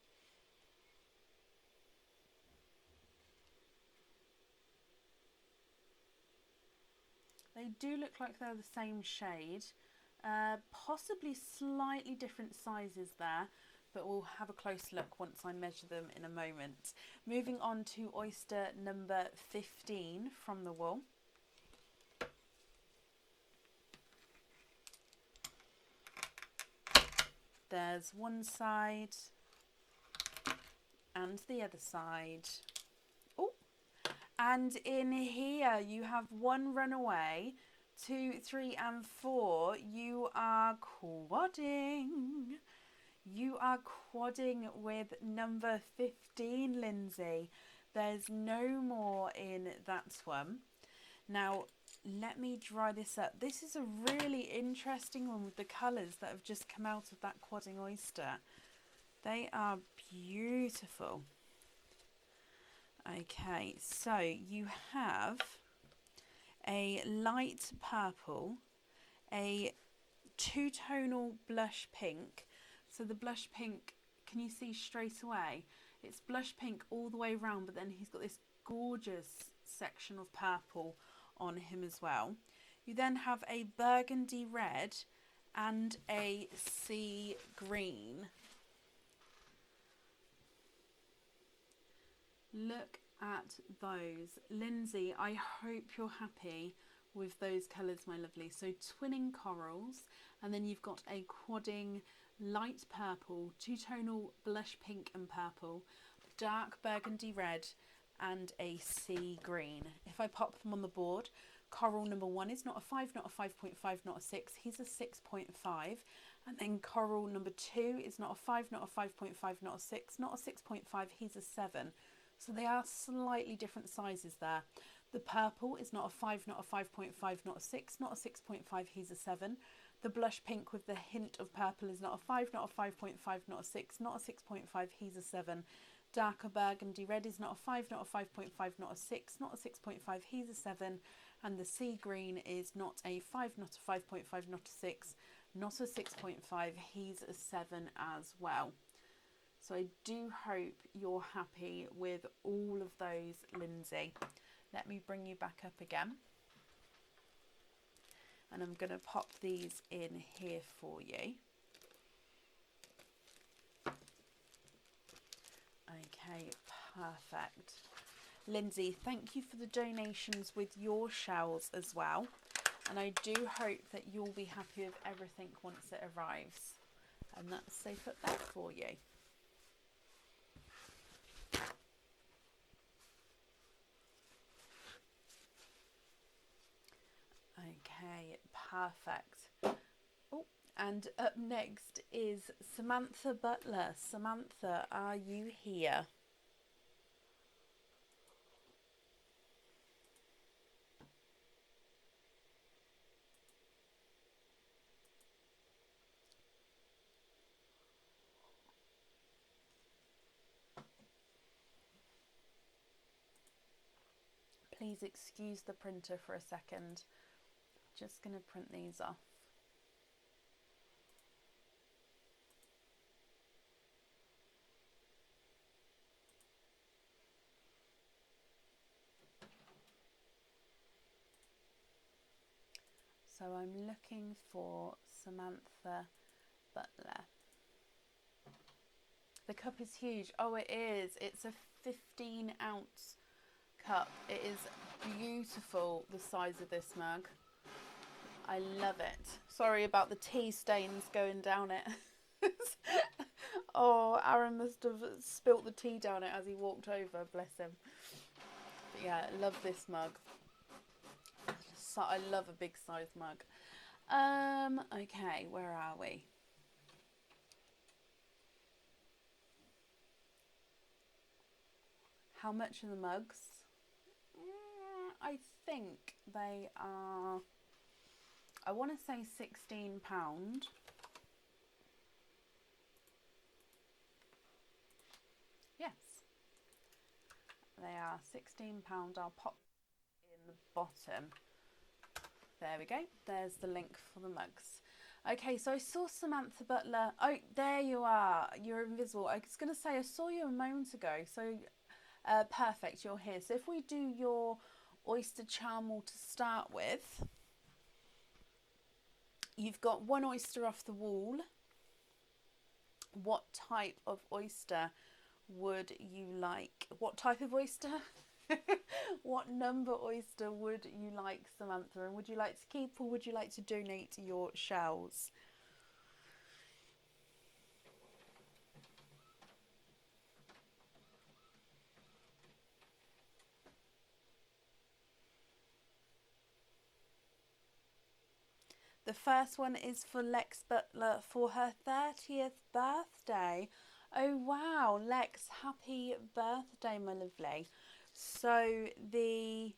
They do look like they're the same shade. Possibly slightly different sizes there, but we'll have a close look once I measure them in a moment. Moving on to oyster number 15 from the wool. There's one side and the other side. Oh, and in here you have 1 runaway, 2, 3 and 4. You are quadding. You are quadding with number 15, Lindsay. There's no more in that one. Now, let me dry this up. This is a really interesting one with the colours that have just come out of that quadding oyster. They are beautiful. Okay, so you have a light purple, a 2-tonal blush pink. So the blush pink, can you see straight away? It's blush pink all the way around, but then he's got this gorgeous section of purple on him as well. You then have a burgundy red and a sea green. Look at those. Lindsay, I hope you're happy with those colours, my lovely. So twinning corals, and then you've got a quadding light purple, 2-tonal blush pink and purple, dark burgundy red and a sea green. If I pop them on the board, coral number 1 is not a 5, not a 5.5, not a 6, he's a 6.5. And then coral number 2 is not a 5, not a 5.5, not a 6, not a 6.5, he's a 7. So they are slightly different sizes there. The purple is not a 5, not a 5.5, not a 6, not a 6.5, he's a 7. The blush pink with the hint of purple is not a 5, not a 5.5, not a 6, not a 6.5, he's a 7. Darker burgundy red is not a 5, not a 5.5, not a 6, not a 6.5, he's a 7. And the sea green is not a 5, not a 5.5, not a 6, not a 6.5, he's a 7 as well. So I do hope you're happy with all of those, Lindsay. Let me bring you back up again. And I'm going to pop these in here for you. Okay, perfect. Lindsay, thank you for the donations with your shells as well. And I do hope that you'll be happy with everything once it arrives. And that's safe up there for you. Okay, perfect. Oh, and up next is Samantha Butler. Samantha, are you here? Please excuse the printer for a second. Just going to print these off. So I'm looking for Samantha Butler. The cup is huge. Oh, it is. It's a 15-ounce cup. It is beautiful, the size of this mug. I love it. Sorry about the tea stains going down it. Oh, Aaron must have spilt the tea down it as he walked over, bless him. But yeah, I love this mug. So, I love a big size mug. Okay, where are we? How much are the mugs? I think they are, I want to say £16. Yes, they are £16. I'll pop in the bottom. There we go. There's the link for the mugs. Okay, so I saw Samantha Butler. Oh, there you are. You're invisible. I was going to say I saw you a moment ago. So perfect, you're here. So if we do your oyster charmal to start with, you've got one oyster off the wall. What type of oyster would you like? What type of oyster? What number oyster would you like, Samantha? And would you like to keep or would you like to donate your shells? The first one is for Lex Butler for her 30th birthday. Oh wow, Lex, happy birthday, my lovely. So the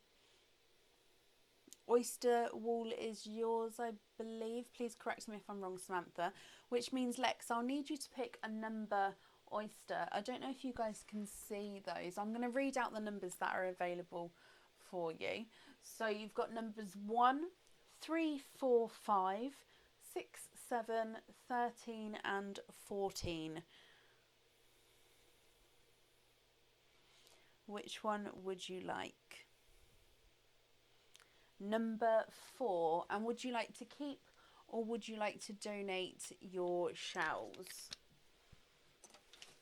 oyster wool is yours, I believe. Please correct me if I'm wrong, Samantha. Which means, Lex, I'll need you to pick a number oyster. I don't know if you guys can see those. I'm going to read out the numbers that are available for you. So you've got numbers 1, 3, 4, 5, 6, 7, 13 and 14. Which one would you like? Number 4. And would you like to keep or would you like to donate your shells?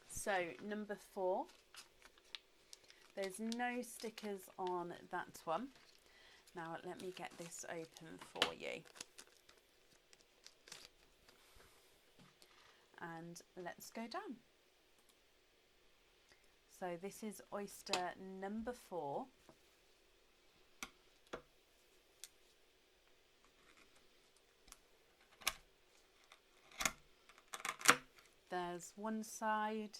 So number 4. There's no stickers on that one. Now let me get this open for you. And let's go down. So this is oyster number 4. There's one side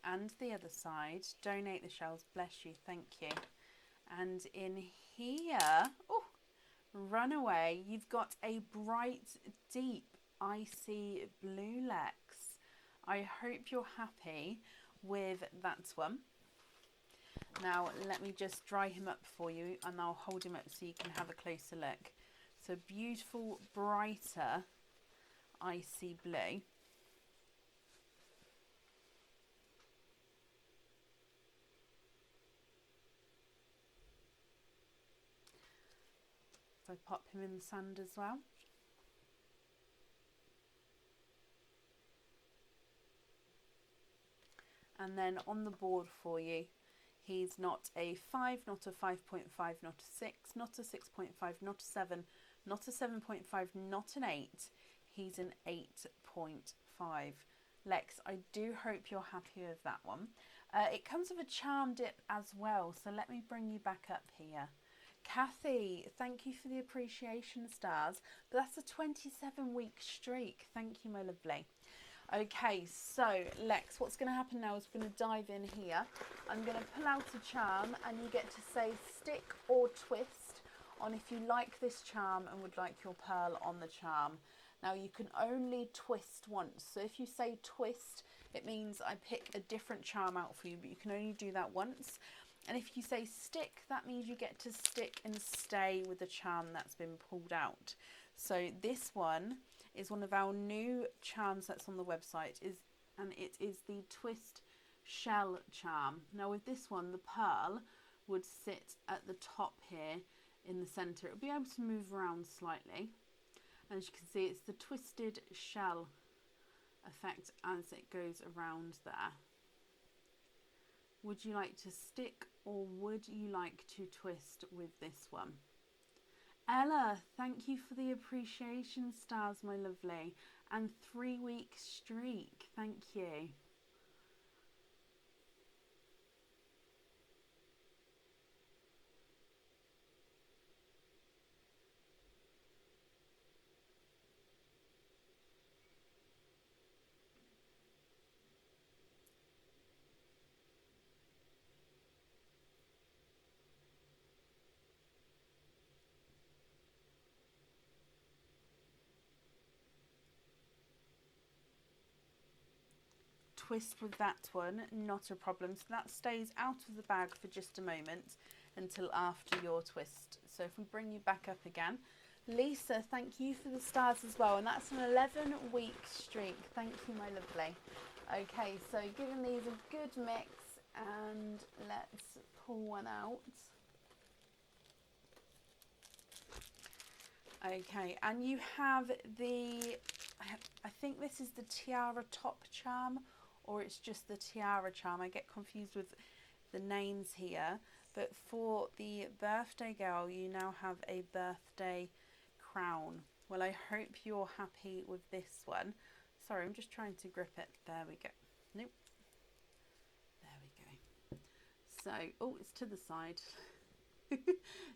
and the other side. Donate the shells, bless you, thank you. And in here, oh, Runaway, you've got a bright, deep, icy blue Lex. I hope you're happy with that one. Now, let me just dry him up for you and I'll hold him up so you can have a closer look. So beautiful, brighter, icy blue. if I pop him in the sand as well. And then on the board for you, he's not a 5, not a 5.5, not a 6, not a 6.5, not a 7, not a 7.5, not an 8. He's an 8.5. Lex, I do hope you're happy with that one. It comes with a charm dip as well, so let me bring you back up here. Kathy, thank you for the appreciation stars, but that's a 27-week streak. Thank you, my lovely. Okay, so Lex, what's going to happen now is we're going to dive in here. I'm going to pull out a charm and you get to say stick or twist on if you like this charm and would like your pearl on the charm. Now you can only twist once, so if you say twist, it means I pick a different charm out for you, but you can only do that once. And if you say stick, that means you get to stick and stay with the charm that's been pulled out. So this one is one of our new charms that's on the website, and it is the twist shell charm. Now with this one, the pearl would sit at the top here in the centre. It'll be able to move around slightly. As you can see, it's the twisted shell effect as it goes around there. Would you like to stick or would you like to twist with this one? Ella, thank you for the appreciation stars, my lovely. And 3-week streak, thank you. Twist with that one, not a problem. So that stays out of the bag for just a moment until after your twist. So if we bring you back up again. Lisa, thank you for the stars as well. And that's an 11-week streak. Thank you, my lovely. Okay, so giving these a good mix and let's pull one out. Okay, and you have the, I think this is the tiara top charm, or it's just the tiara charm. I get confused with the names here. But for the birthday girl, you now have a birthday crown. Well, I hope you're happy with this one. Sorry, I'm just trying to grip it. There we go. Nope. There we go. So, oh, it's to the side.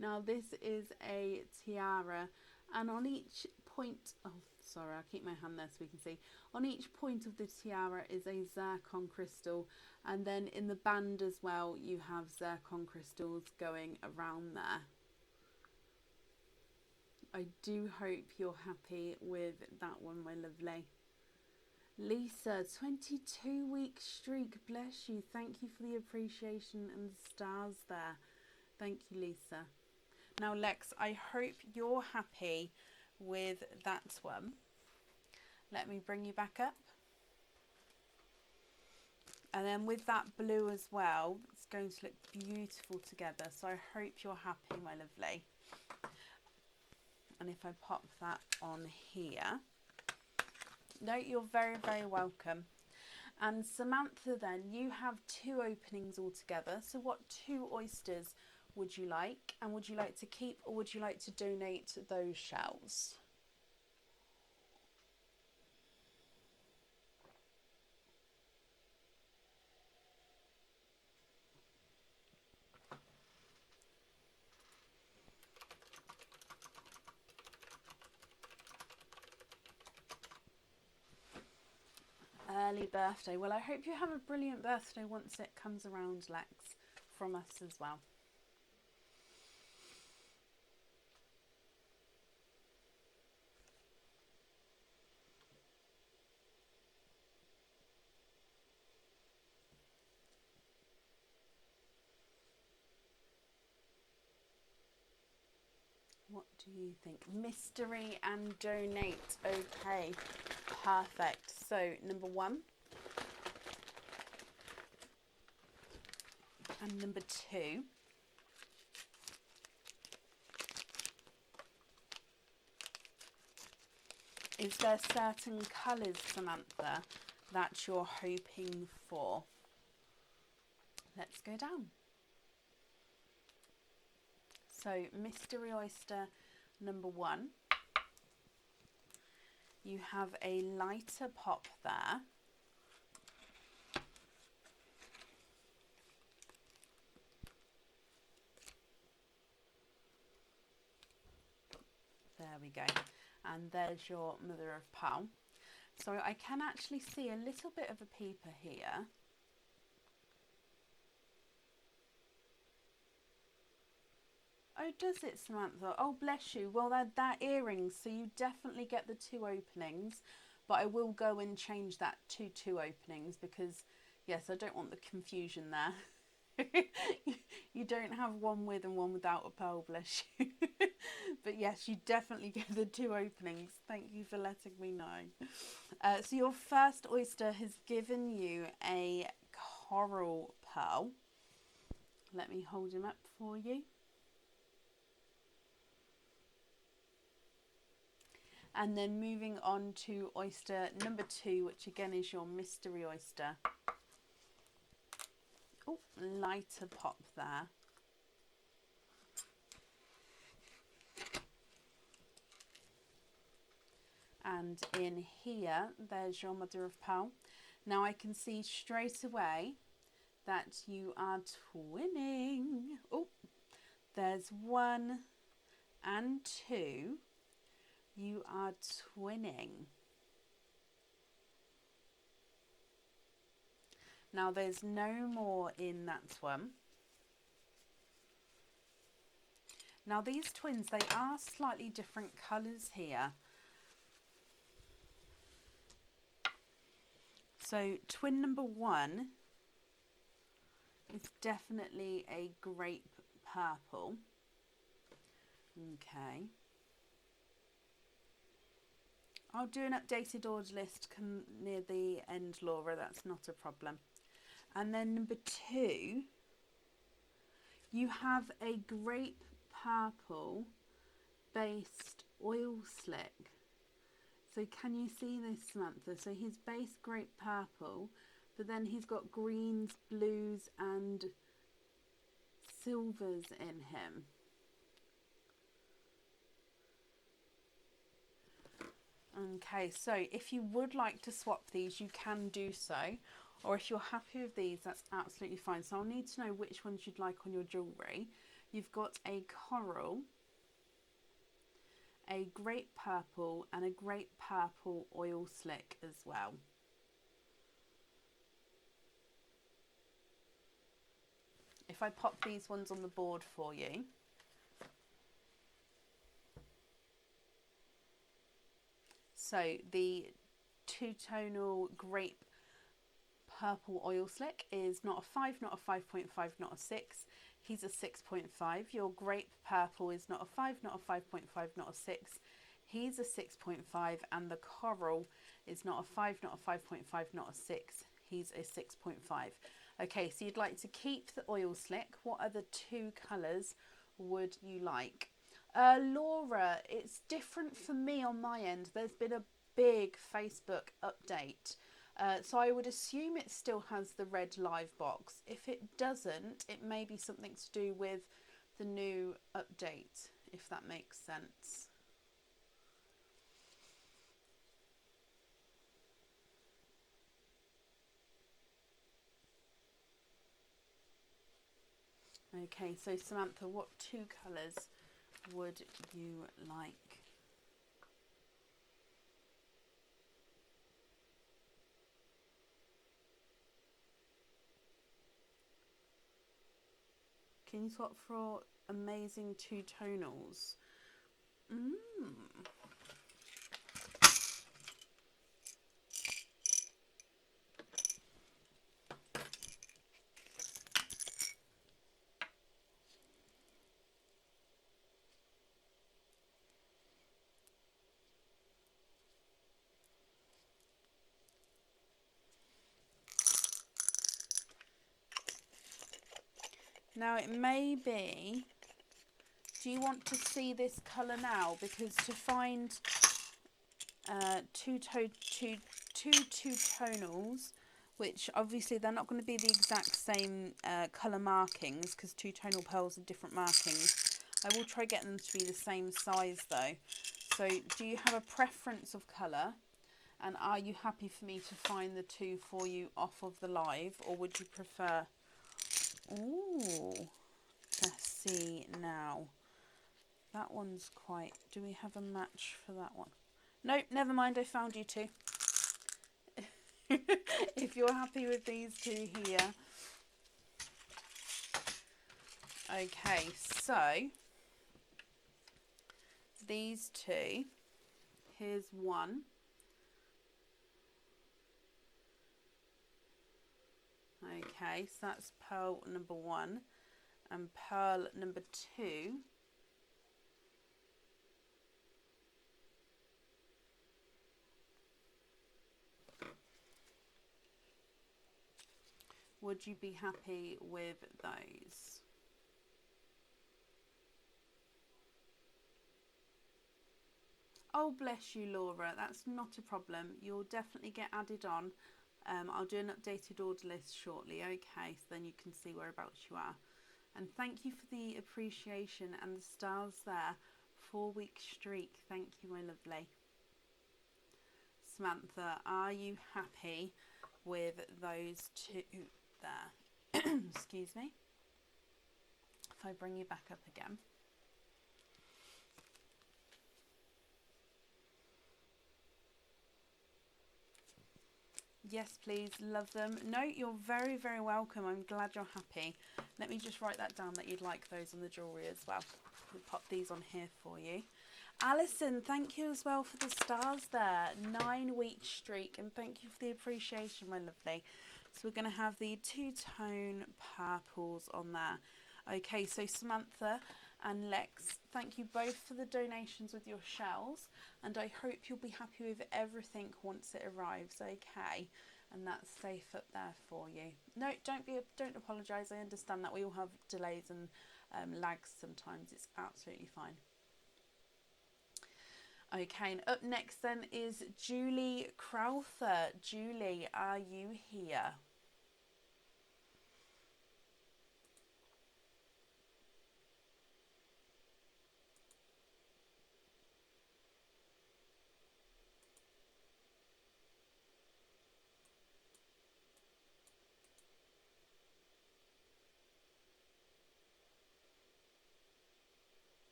Now this is a tiara, and on each point, oh sorry, I'll keep my hand there so we can see. On each point of the tiara is a zircon crystal, and then in the band as well you have zircon crystals going around there. I do hope you're happy with that one, my lovely. Lisa, 22-week streak, bless you. Thank you for the appreciation and the stars there. Thank you, Lisa. Now, Lex, I hope you're happy with that one. Let me bring you back up. And then with that blue as well, it's going to look beautiful together. So I hope you're happy, my lovely. And if I pop that on here. No, you're very, very welcome. And Samantha, then, you have 2 openings altogether. So what 2 oysters would you like? And would you like to keep or would you like to donate those shells? Early birthday. Well, I hope you have a brilliant birthday once it comes around, Lex, from us as well. What do you think? Mystery and donate. Okay, perfect. So number 1 and number 2. Is there certain colours, Samantha, that you're hoping for? Let's go down. So mystery oyster number 1. You have a lighter pop there. There we go. And there's your mother of pearl. So I can actually see a little bit of a peeper here. Oh, does it, Samantha? Oh, bless you. Well, they're earrings, so you definitely get the 2 openings. But I will go and change that to 2 openings because, yes, I don't want the confusion there. You don't have one with and one without a pearl, bless you. But yes, you definitely get the 2 openings. Thank you for letting me know. So your first oyster has given you a coral pearl. Let me hold him up for you. And then moving on to oyster number 2, which again is your mystery oyster. Oh, lighter pop there. And in here, there's your mother of pearl. Now I can see straight away that you are twinning. Oh, there's 1 and 2. You are twinning. Now there's no more in that one. Now these twins, they are slightly different colours here. So twin number 1 is definitely a grape purple. Okay. I'll do an updated order list near the end, Laura. That's not a problem. And then number 2, you have a grape purple based oil slick. So can you see this, Samantha? So his base grape purple, but then he's got greens, blues and silvers in him. Okay, so if you would like to swap these, you can do so. Or if you're happy with these, that's absolutely fine. So I'll need to know which ones you'd like on your jewellery. You've got a coral, a grape purple and a grape purple oil slick as well. If I pop these ones on the board for you. So the 2-tonal grape purple oil slick is not a 5, not a 5.5, not a 6. He's a 6.5. Your grape purple is not a 5, not a 5.5, not a 6. He's a 6.5. And the coral is not a 5, not a 5.5, not a 6. He's a 6.5. Okay, so you'd like to keep the oil slick. What other 2 colours would you like? Laura, it's different for me on my end. There's been a big Facebook update. So I would assume it still has the red live box. If it doesn't, it may be something to do with the new update, if that makes sense. Okay, so Samantha, what 2 colours would you like? Can you swap for amazing 2 tonals? Now it may be, do you want to see this colour now? Because to find two tonals, which obviously they're not going to be the exact same colour markings because two-tonal pearls are different markings. I will try getting them to be the same size though. So do you have a preference of colour, and are you happy for me to find the two for you off of the live, or would you prefer... Ooh, let's see now. That one's quite... Do we have a match for that one? Nope, never mind, I found you two. If you're happy with these two here. Okay, so these two, here's one. Okay, so that's pearl number 1 and pearl number 2. Would you be happy with those? Oh, bless you, Laura. That's not a problem. You'll definitely get added on. I'll do an updated order list shortly. Okay, so then you can see whereabouts you are. And thank you for the appreciation and the stars there. 4-week streak. Thank you, my lovely. Samantha, are you happy with those two there? Excuse me. If I bring you back up again. Yes, please. Love them. No, you're very, very welcome. I'm glad you're happy. Let me just write that down that you'd like those on the jewellery as well. We'll pop these on here for you. Alison, thank you as well for the stars there. 9-week streak, and thank you for the appreciation, my lovely. So we're going to have the two-tone purples on there. Okay, so Samantha and Lex, thank you both for the donations with your shells, and I hope you'll be happy with everything once it arrives. Okay, and that's safe up there for you. No, don't apologise. I understand that we all have delays and lags sometimes. It's absolutely fine. Okay, and up next then is Julie Crowther. Julie, are you here?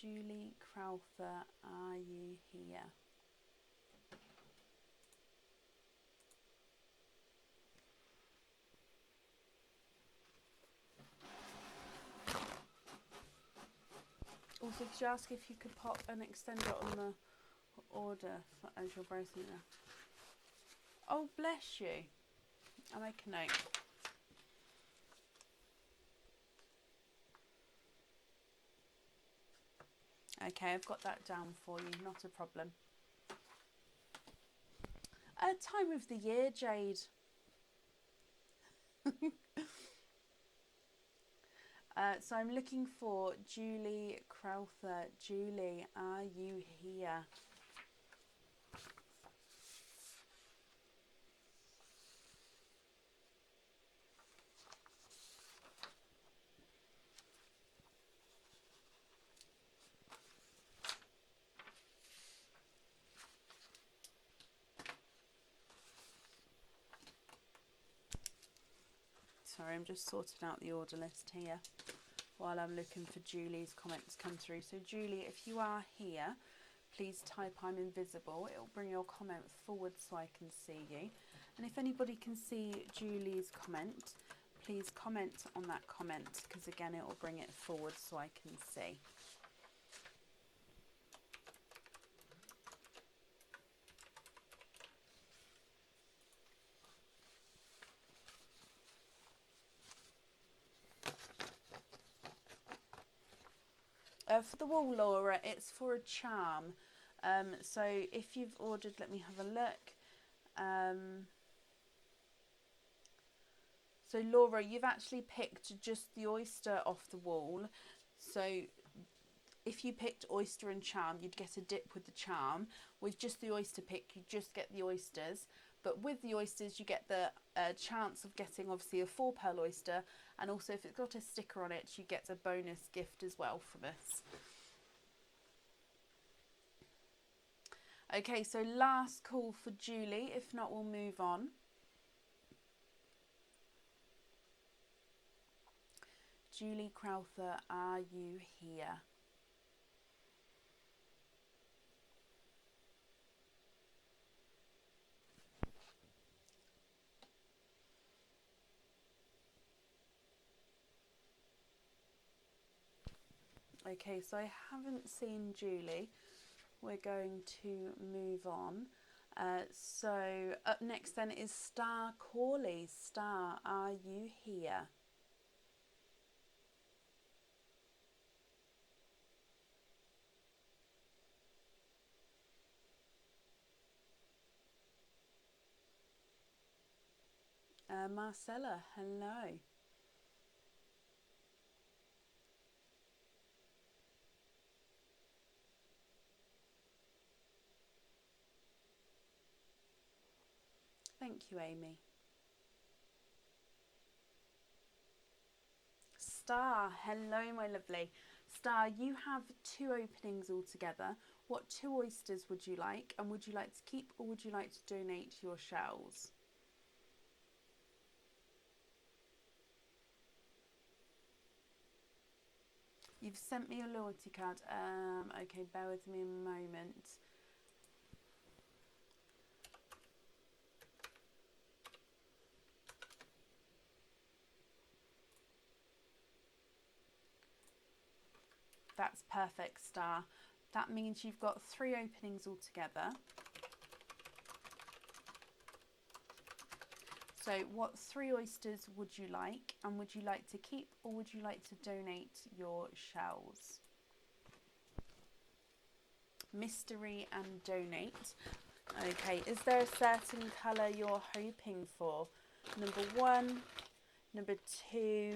Julie Crowther, are you here? Also, could you ask if you could pop an extender on the order as you're browsing there? Oh, bless you. I'll make a note. Okay, I've got that down for you, not a problem. Time of the year, Jade. So I'm looking for Julie Crowther. Julie, are you here? Sorry, I'm just sorting out the order list here while I'm looking for Julie's comments come through. So Julie, if you are here, please type I'm invisible. It'll bring your comment forward so I can see you. And if anybody can see Julie's comment, please comment on that comment, because again it will bring it forward so I can see. For the wall, Laura, it's for a charm. So if you've ordered, let me have a look. So Laura, you've actually picked just the oyster off the wall. So if you picked oyster and charm, you'd get a dip with the charm. With just the oyster pick, you just get the oysters. But with the oysters, you get the chance of getting obviously a 4-pearl oyster, and also if it's got a sticker on it, you get a bonus gift as well from us. Okay, so last call for Julie. If not, we'll move on. Julie Crowther, are you here? Okay, so I haven't seen Julie. We're going to move on. So up next then is Star Corley. Star, are you here? Marcella, hello. Thank you, Amy. Star, hello, my lovely. Star, you have 2 openings altogether. What 2 oysters would you like? And would you like to keep or would you like to donate your shells? You've sent me a loyalty card. Okay, bear with me a moment. That's perfect, Star. That means you've got 3 openings altogether. So what 3 oysters would you like? And would you like to keep or would you like to donate your shells? Mystery and donate. Okay, is there a certain colour you're hoping for? Number 1, number 2,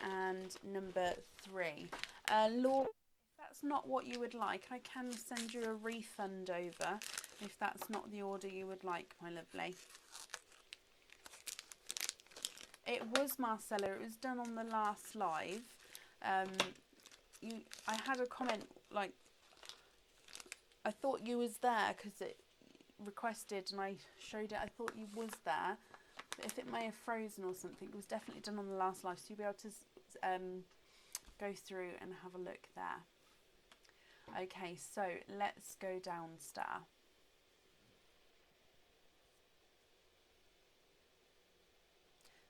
and number 3. Laura, if that's not what you would like, I can send you a refund over if that's not the order you would like, my lovely. It was Marcella. It was done on the last live. I had a comment like I thought you was there because it requested and I showed it. I thought you was there. But if it may have frozen or something, it was definitely done on the last live. So you'll be able to go through and have a look there. Okay, so let's go down, Star.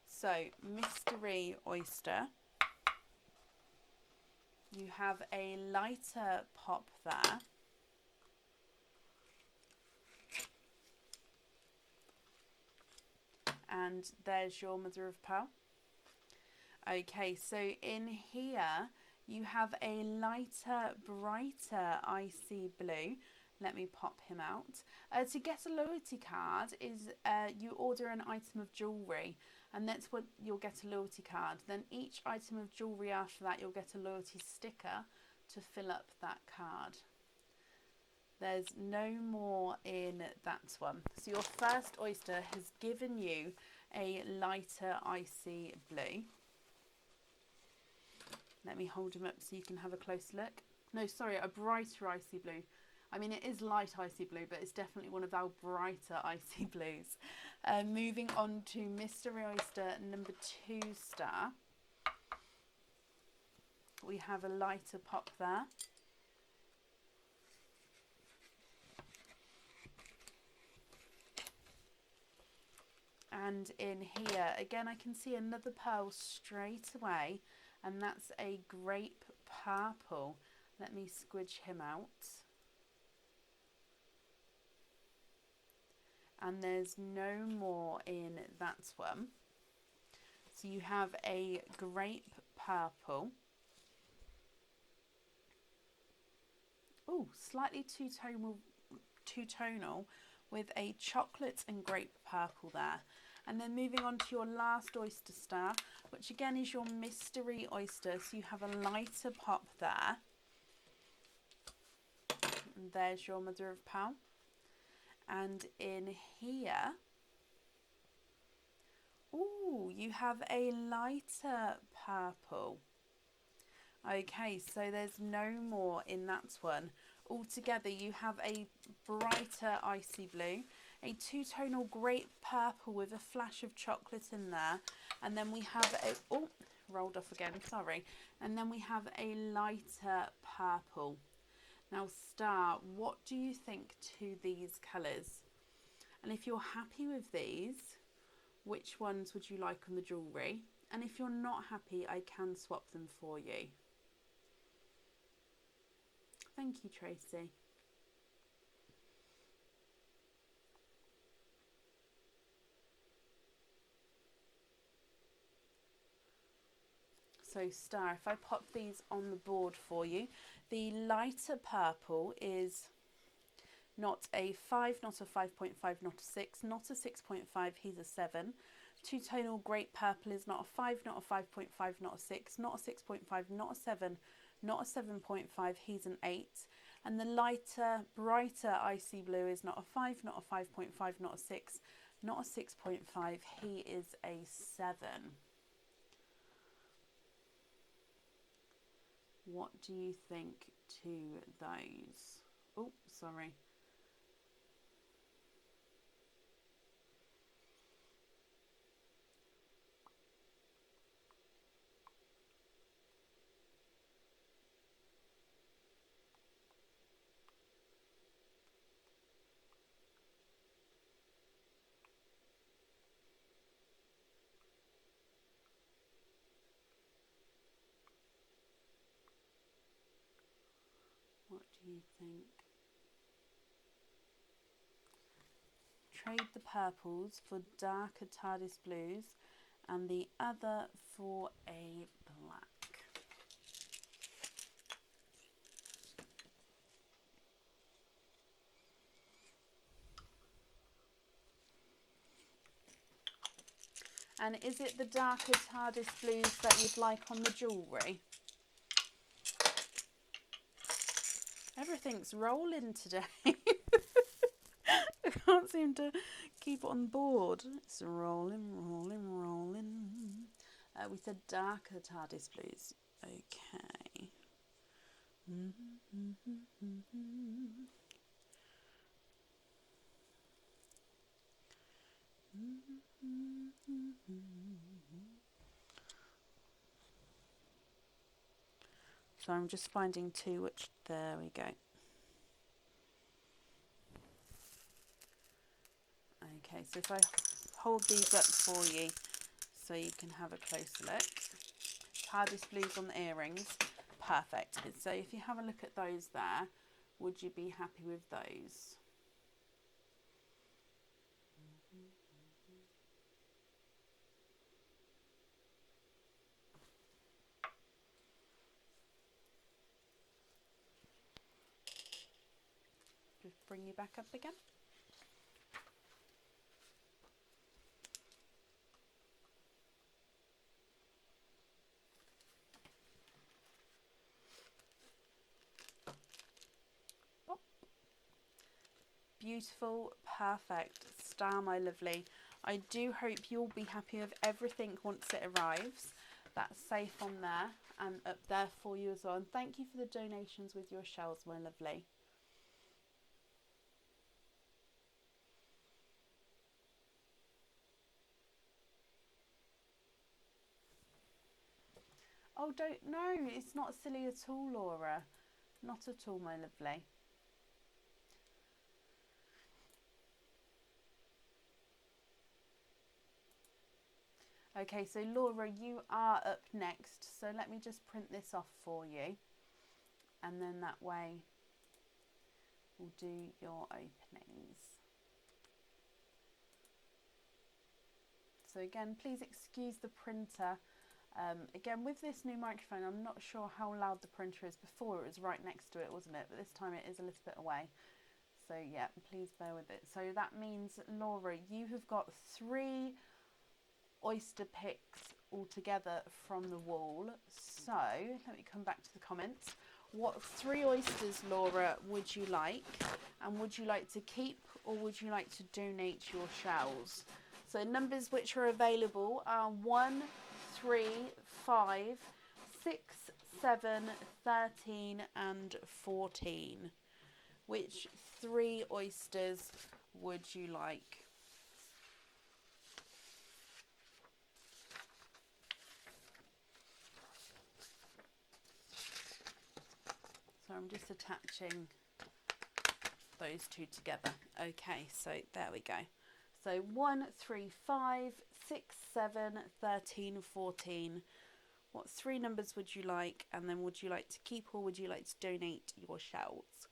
So, mystery oyster. You have a lighter pop there. And there's your mother of pearl. Okay, so in here you have a lighter, brighter icy blue. Let me pop him out. To get a loyalty card is you order an item of jewellery and that's what you'll get a loyalty card. Then each item of jewellery after that you'll get a loyalty sticker to fill up that card. There's no more in that one. So your first oyster has given you a lighter icy blue. Let me hold him up so you can have a close look. No, sorry, a brighter icy blue. I mean, it is light icy blue, but it's definitely one of our brighter icy blues. Moving on to Mystery Oyster number 2 Star. We have a lighter pop there. And in here, again, I can see another pearl straight away, and that's a grape purple. Let me squidge him out. And there's no more in that one. So you have a grape purple. Oh, slightly two-tonal with a chocolate and grape purple there. And then moving on to your last oyster star, which again is your mystery oyster. So you have a lighter pop there. And there's your mother of pearl. And in here, ooh, you have a lighter purple. Okay, so there's no more in that one. Altogether, you have a brighter icy blue, a two-tonal grape purple with a flash of chocolate in there, and then we have a, oh, rolled off again, sorry. And then we have a lighter purple. Now, Star, what do you think to these colours? And if you're happy with these, which ones would you like on the jewellery? And if you're not happy, I can swap them for you. Thank you, Tracy. So Star, if I pop these on the board for you, the lighter purple is not a 5, not a 5.5, not a 6, not a 6.5, he's a 7. Two-tonal grape purple is not a 5, not a 5.5, not a 6, not a 6.5, not a 7, not a 7.5, he's an 8. And the lighter, brighter icy blue is not a 5, not a 5.5, not a 6, not a 6.5, he is a 7. What do you think to those? Oh, sorry. What do you think? Trade the purples for darker TARDIS blues and the other for a black. And is it the darker TARDIS blues that you'd like on the jewellery? Everything's rolling today. I can't seem to keep it on board. It's rolling, rolling, rolling. We said darker TARDIS blues. Okay. So I'm just finding two, which, there we go. Okay, so if I hold these up for you so you can have a closer look. TARDIS blues on the earrings, perfect. So if you have a look at those there, would you be happy with those? Just bring you back up again. Oh. Beautiful, perfect. Star, my lovely. I do hope you'll be happy with everything once it arrives. That's safe on there and up there for you as well. And thank you for the donations with your shells, my lovely. Oh, don't, no, it's not silly at all, Laura. Not at all, my lovely. Okay, so Laura, you are up next. So let me just print this off for you. And then that way we'll do your openings. So again, please excuse the printer. Again, with this new microphone, I'm not sure how loud the printer is. Before it was right next to it, wasn't it? But this time it is a little bit away. So yeah, please bear with it. So that means, Laura, you have got 3 oyster picks all together from the wall. So let me come back to the comments. What 3 oysters, Laura, would you like? And would you like to keep or would you like to donate your shells? So numbers which are available are 1, 3, 5, 6, 7, 13 and 14. Which 3 oysters would you like? So I'm just attaching those 2 together. Okay, so there we go. So 1, 3, 5, 6, 7, 13, 14. What 3 numbers would you like? And then would you like to keep or would you like to donate your shells?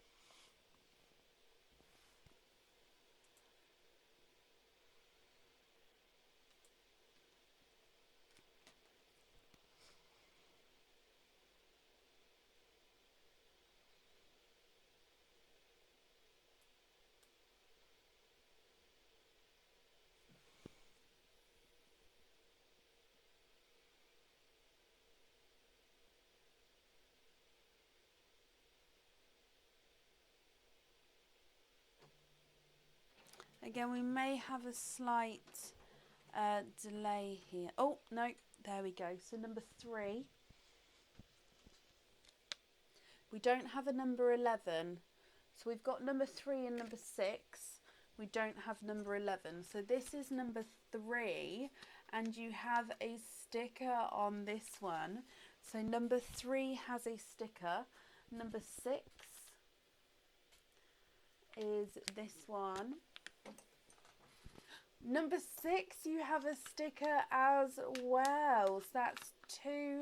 Again, we may have a slight delay here. Oh, no, there we go. So number 3. We don't have a number 11. So we've got number 3 and number 6. We don't have number 11. So this is number 3. And you have a sticker on this one. So number 3 has a sticker. Number 6 is this one. Number 6, you have a sticker as well. So that's 2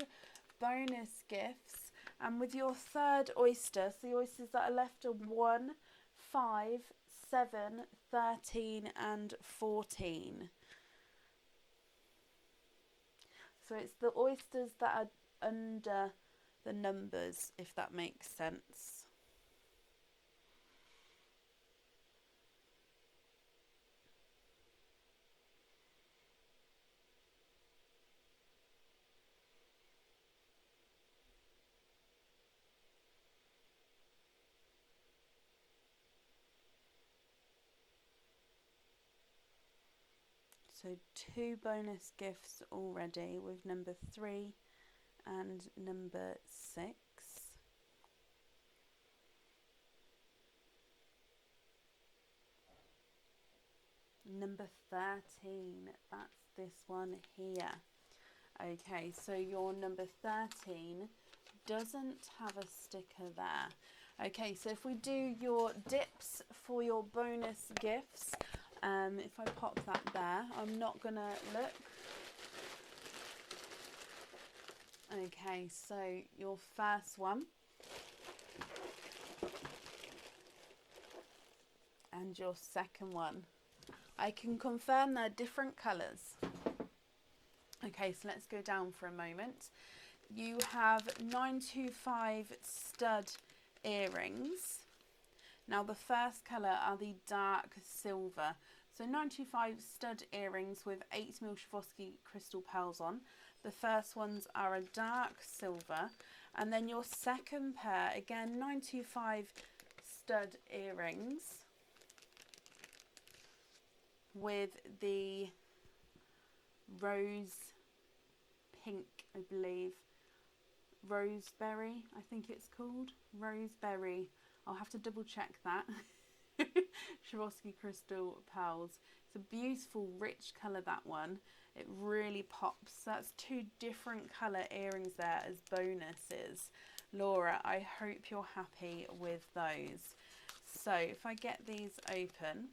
bonus gifts. And with your 3rd oyster, so the oysters that are left are 1, 5, 7, 13 and 14. So it's the oysters that are under the numbers, if that makes sense. So 2 bonus gifts already with number 3 and number 6. Number 13, that's this one here. Okay, so your number 13 doesn't have a sticker there. Okay, so if we do your dips for your bonus gifts, if I pop that there, I'm not gonna look. Okay, so your first one and your second one. I can confirm they're different colours. Okay, so let's go down for a moment. You have 925 stud earrings. Now the first colour are the dark silver. So 925 stud earrings with 8mm Swarovski crystal pearls on. The first ones are a dark silver. And then your second pair, again 925 stud earrings with the rose pink, I believe. Roseberry, I think it's called. Roseberry. I'll have to double check that. Swarovski crystal pearls. It's a beautiful rich colour, that one. It really pops. That's 2 different colour earrings there as bonuses. Laura, I hope you're happy with those. So if I get these open,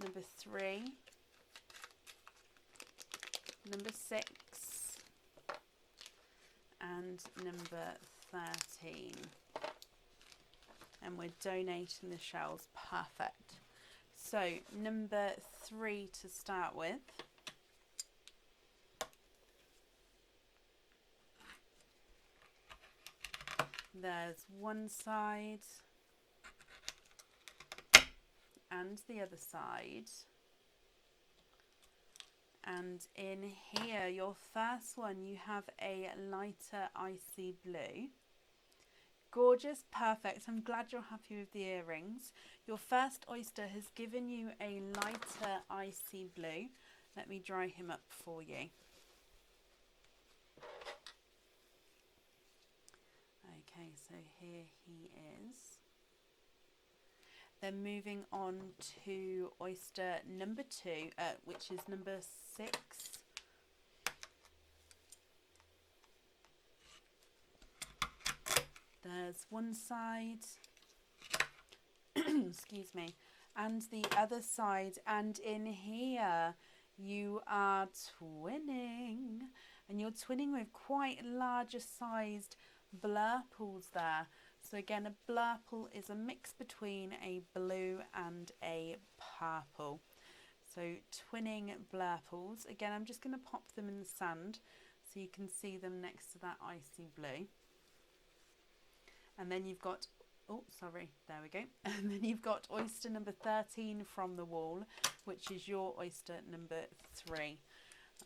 number 3, number 6 and number 13. And we're donating the shells. Perfect. So number 3 to start with. There's one side and the other side. And in here, your first one, you have a lighter icy blue. Gorgeous, perfect. I'm glad you're happy with the earrings. Your first oyster has given you a lighter icy blue. Let me dry him up for you. Okay, so here he is. Then moving on to oyster number 2, which is number 6. There's one side, excuse me, and the other side. And in here, you are twinning. And you're twinning with quite larger sized blurples there. So again, a blurple is a mix between a blue and a purple. So twinning blurples. Again, I'm just going to pop them in the sand so you can see them next to that icy blue. And then you've got, oh, sorry, there we go. And then you've got oyster number 13 from the wall, which is your oyster number 3.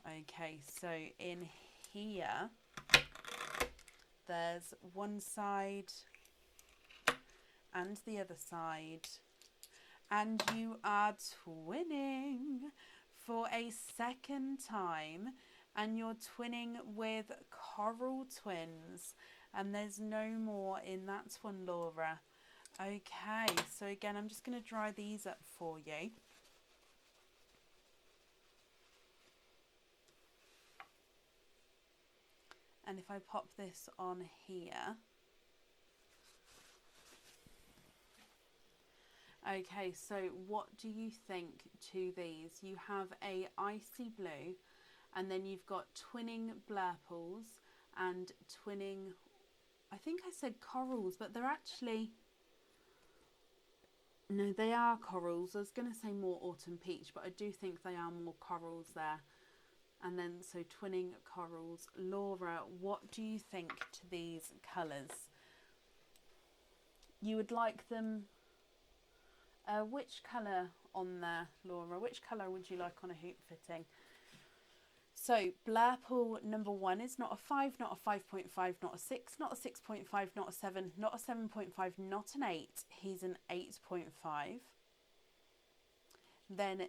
Okay, so in here, there's one side and the other side. And you are twinning for a second time. And you're twinning with coral twins. And there's no more in that one, Laura. Okay, so again, I'm just going to dry these up for you. And if I pop this on here. Okay, so what do you think to these? You have a icy blue, and then you've got twinning blurples and twinning, I think I said corals, but they're actually, no, they are corals. I was going to say more autumn peach, but I do think they are more corals there. And then, so twinning corals. Laura, what do you think to these colours? You would like them, which colour on there, Laura? Which colour would you like on a hoop fitting? So, blurple number 1 is not a 5, not a 5.5, not a 6, not a 6.5, not a 7, not a 7.5, not an 8. He's an 8.5. Then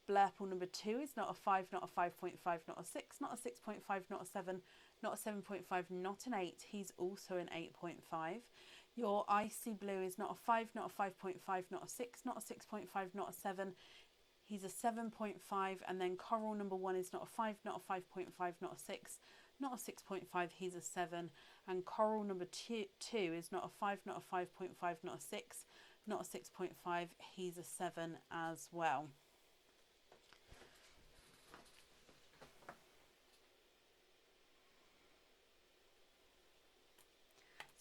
blurple number 2 is not a 5, not a 5.5, not a 6, not a 6.5, not a 7, not a 7.5, not an 8. He's also an 8.5. Your icy blue is not a 5, not a 5.5, not a 6, not a 6.5, not a 7. He's a 7.5, and then coral number 1 is not a 5, not a 5.5, not a 6, not a 6.5, he's a 7. And coral number 2 is not a 5, not a 5.5, not a 6, not a 6.5, he's a 7 as well.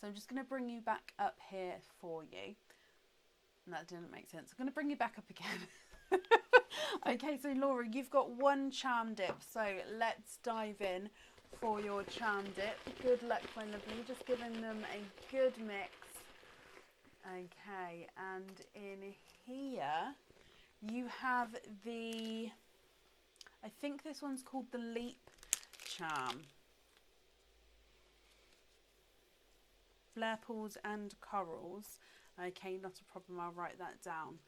So I'm just going to bring you back up here for you. And that didn't make sense. I'm going to bring you back up again. Okay, so Laura, you've got one charm dip, so let's dive in for your charm dip. Good luck, my lovely. Just giving them a good mix. Okay, and in here you have the, I think this one's called the Leap Charm. Blurples and corals. Okay, not a problem, I'll write that down.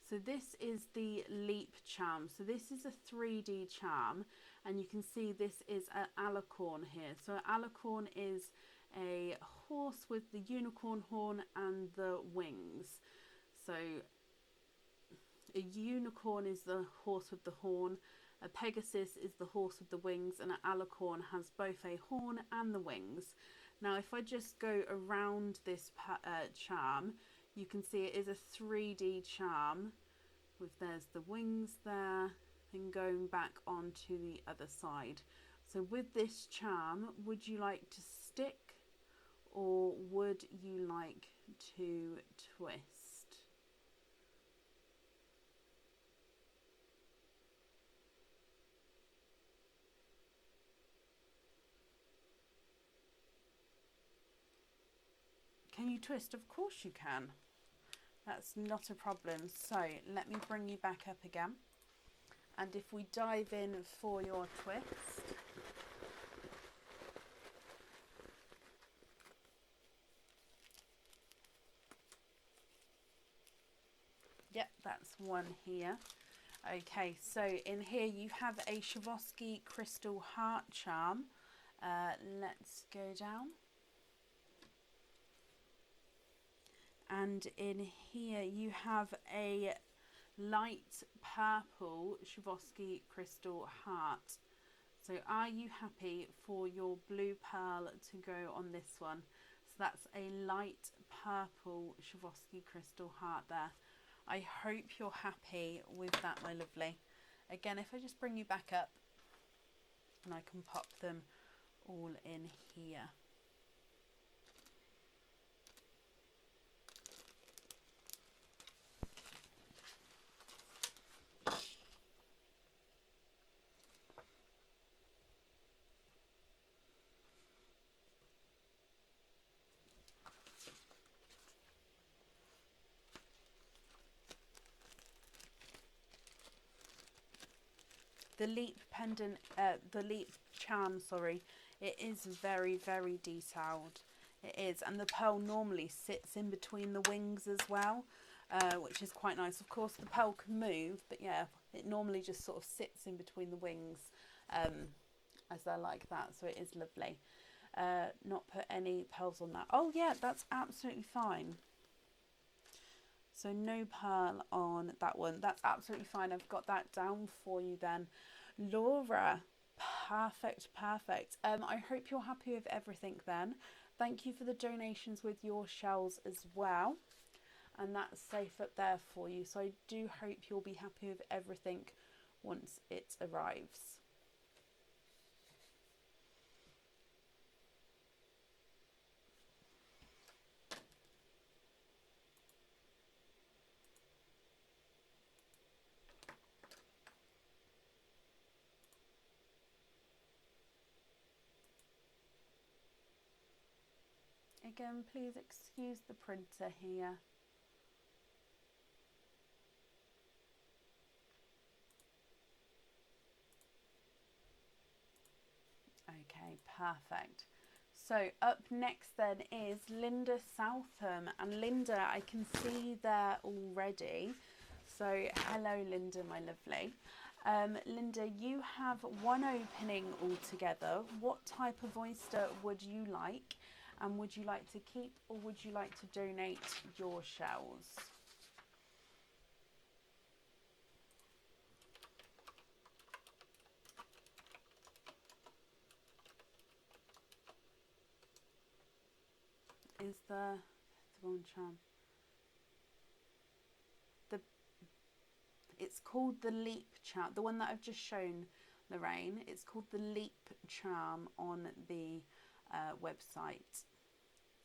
So this is the Leap Charm. So this is a 3D charm, and you can see this is an alicorn here. So an alicorn is a horse with the unicorn horn and the wings. So a unicorn is the horse with the horn, a Pegasus is the horse with the wings, and an alicorn has both a horn and the wings. Now if I just go around this charm, you can see it is a 3D charm with there's the wings there and going back onto the other side. So with this charm, would you like to stick or would you like to twist? Can you twist? Of course you can. That's not a problem. So let me bring you back up again. And if we dive in for your twist, yep, that's one here. Okay, so in here you have a Swarovski crystal heart charm. Let's go down. And in here you have a light purple Swarovski crystal heart. So are you happy for your blue pearl to go on this one? So that's a light purple Swarovski crystal heart there. I hope you're happy with that, my lovely. Again, if I just bring you back up and I can pop them all in here. The leap pendant, the leap charm, sorry, it is very, very detailed. It is, and the pearl normally sits in between the wings as well, which is quite nice. Of course, the pearl can move, but yeah, it normally just sort of sits in between the wings, as they're like that. So it is lovely. Not put any pearls on that. Oh yeah, that's absolutely fine. So no pearl on that one. That's absolutely fine. I've got that down for you then. Laura, perfect, perfect. I hope you're happy with everything then. Thank you for the donations with your shells as well. And that's safe up there for you. So I do hope you'll be happy with everything once it arrives. Again, please excuse the printer here. Okay, perfect. So up next then is Linda Southam, and Linda, I can see there already. So hello Linda, my lovely. Linda, you have one opening altogether. What type of oyster would you like? And would you like to keep or would you like to donate your shells? Is the one charm? It's called the Leap Charm. The one that I've just shown, Lorraine. It's called the Leap Charm on the website.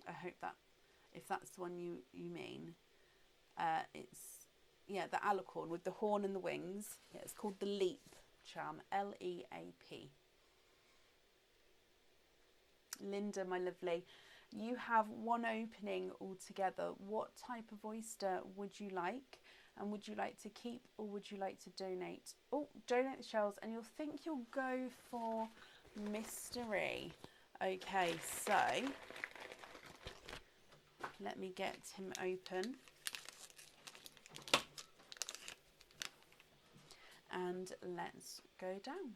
I hope that, if that's the one you mean, it's, yeah, the alicorn with the horn and the wings. Yeah, it's called the Leap Charm, L-E-A-P. Linda, my lovely, you have one opening altogether. What type of oyster would you like? And would you like to keep or would you like to donate? Oh, donate the shells, and you'll think you'll go for mystery. Okay, so let me get him open. And let's go down.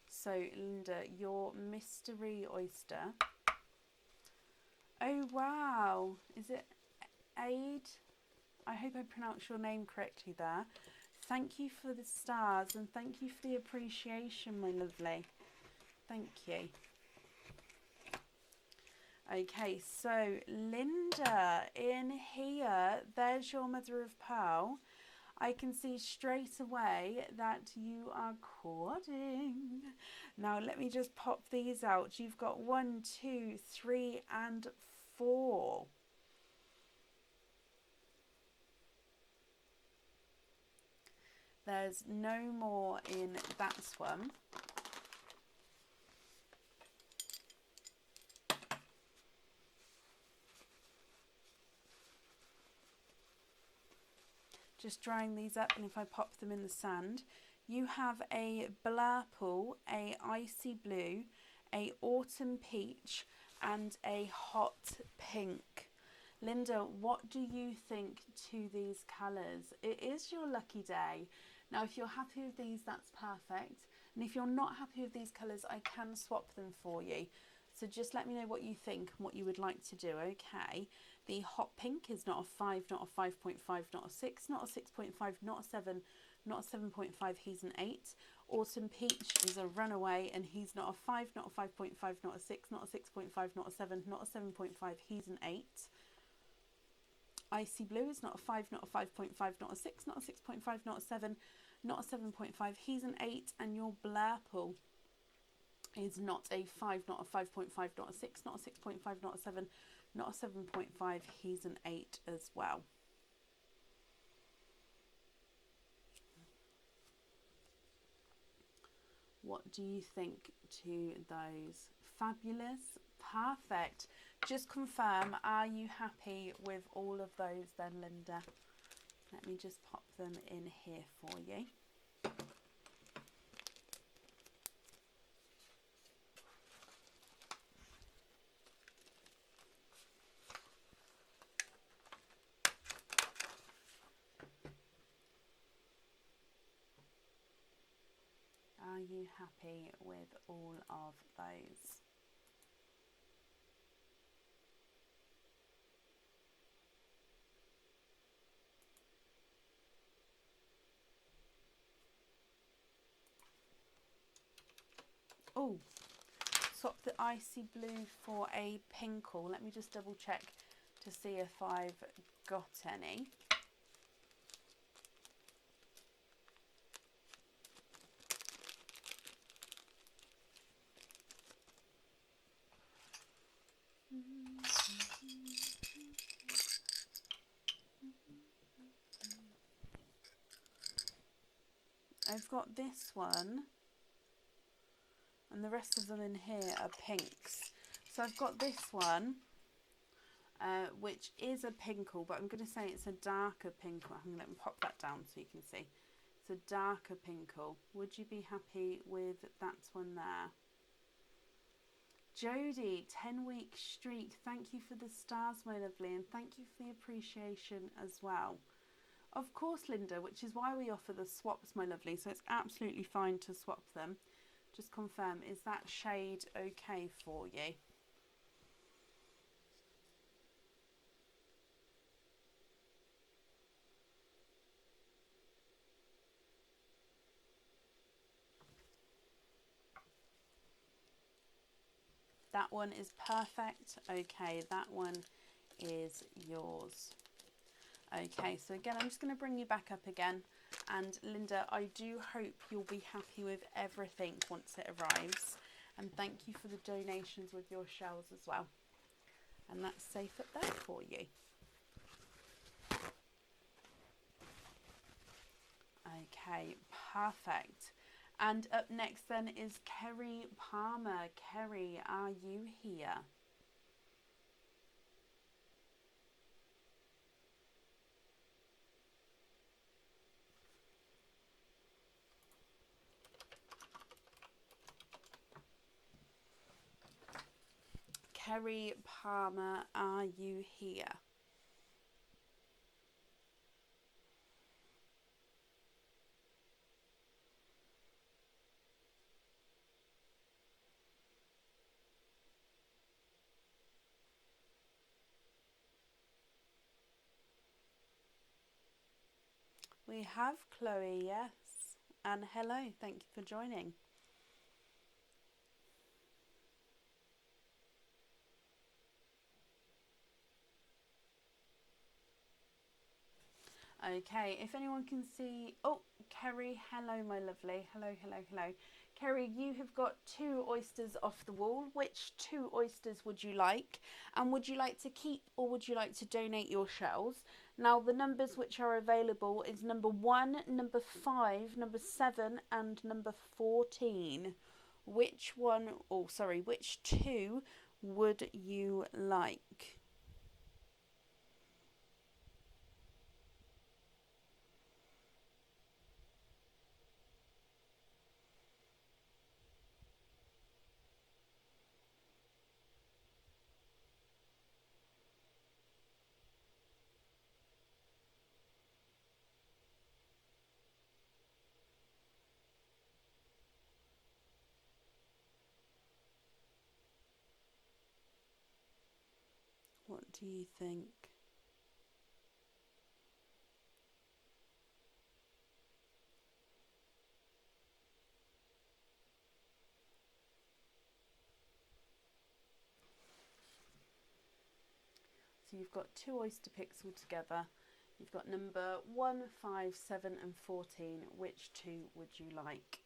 So Linda, your mystery oyster. Oh wow, is it Aid? I hope I pronounced your name correctly there. Thank you for the stars and thank you for the appreciation, my lovely. Thank you. Okay, so Linda, in here, there's your mother of pearl. I can see straight away that you are courting. Now let me just pop these out. You've got 1, 2, 3 and 4. There's no more in that one. Just drying these up, and if I pop them in the sand, you have a Blurple, a Icy Blue, a Autumn Peach, and a Hot Pink. Linda, what do you think to these colours? It is your lucky day. Now, if you're happy with these, that's perfect. And if you're not happy with these colours, I can swap them for you. So just let me know what you think and what you would like to do, okay? The Hot Pink is not a 5, not a 5.5, not a 6, not a 6.5, not a 7, not a 7.5, he's an 8. Autumn Peach is a runaway, and he's not a 5, not a 5.5, not a 6, not a 6.5, not a 7, not a 7.5, he's an 8. Icy Blue is not a 5, not a 5.5, not a 6, not a 6.5, not a 7, not a 7.5, he's an 8. And your Blurple is not a 5, not a 5.5, not a 6, not a 6.5, not a 7, not a 7.5, he's an 8 as well. What do you think to those? Fabulous, perfect. Just confirm, are you happy with all of those then, Linda? Let me just pop them in here for you. Are you happy with all of those? Oh, swap the Icy Blue for a Pinkle. Let me just double check to see if I've got any. I've got this one, and the rest of them in here are pinks. So I've got this one, which is a Pinkle, but I'm going to say it's a darker Pinkle. I'm going to let me pop that down so you can see. It's a darker Pinkle. Would you be happy with that one there? Jodie, 10-week streak. Thank you for the stars, my lovely, and thank you for the appreciation as well. Of course, Linda, which is why we offer the swaps, my lovely, so it's absolutely fine to swap them. Just confirm, is that shade okay for you? That one is perfect. Okay, that one is yours. Okay, so again, I'm just going to bring you back up again. And Linda, I do hope you'll be happy with everything once it arrives. And thank you for the donations with your shells as well. And that's safe up there for you. Okay, perfect. And up next then is Kerry Palmer. Kerry, are you here? Kerry Palmer, are you here? We have Chloe, yes. And hello, thank you for joining. Okay, if anyone can see... Oh, Kerry, hello, my lovely. Hello, hello, hello. Kerry, you have got 2 oysters off the wall. Which 2 oysters would you like? And would you like to keep or would you like to donate your shells? Now, the numbers which are available is number 1, number 5, number 7 and number 14. Which one... Oh, sorry, which 2 would you like? do you think? So you've got 2 oyster picks all together. You've got number 1, 5, 7 and 14. Which 2 would you like?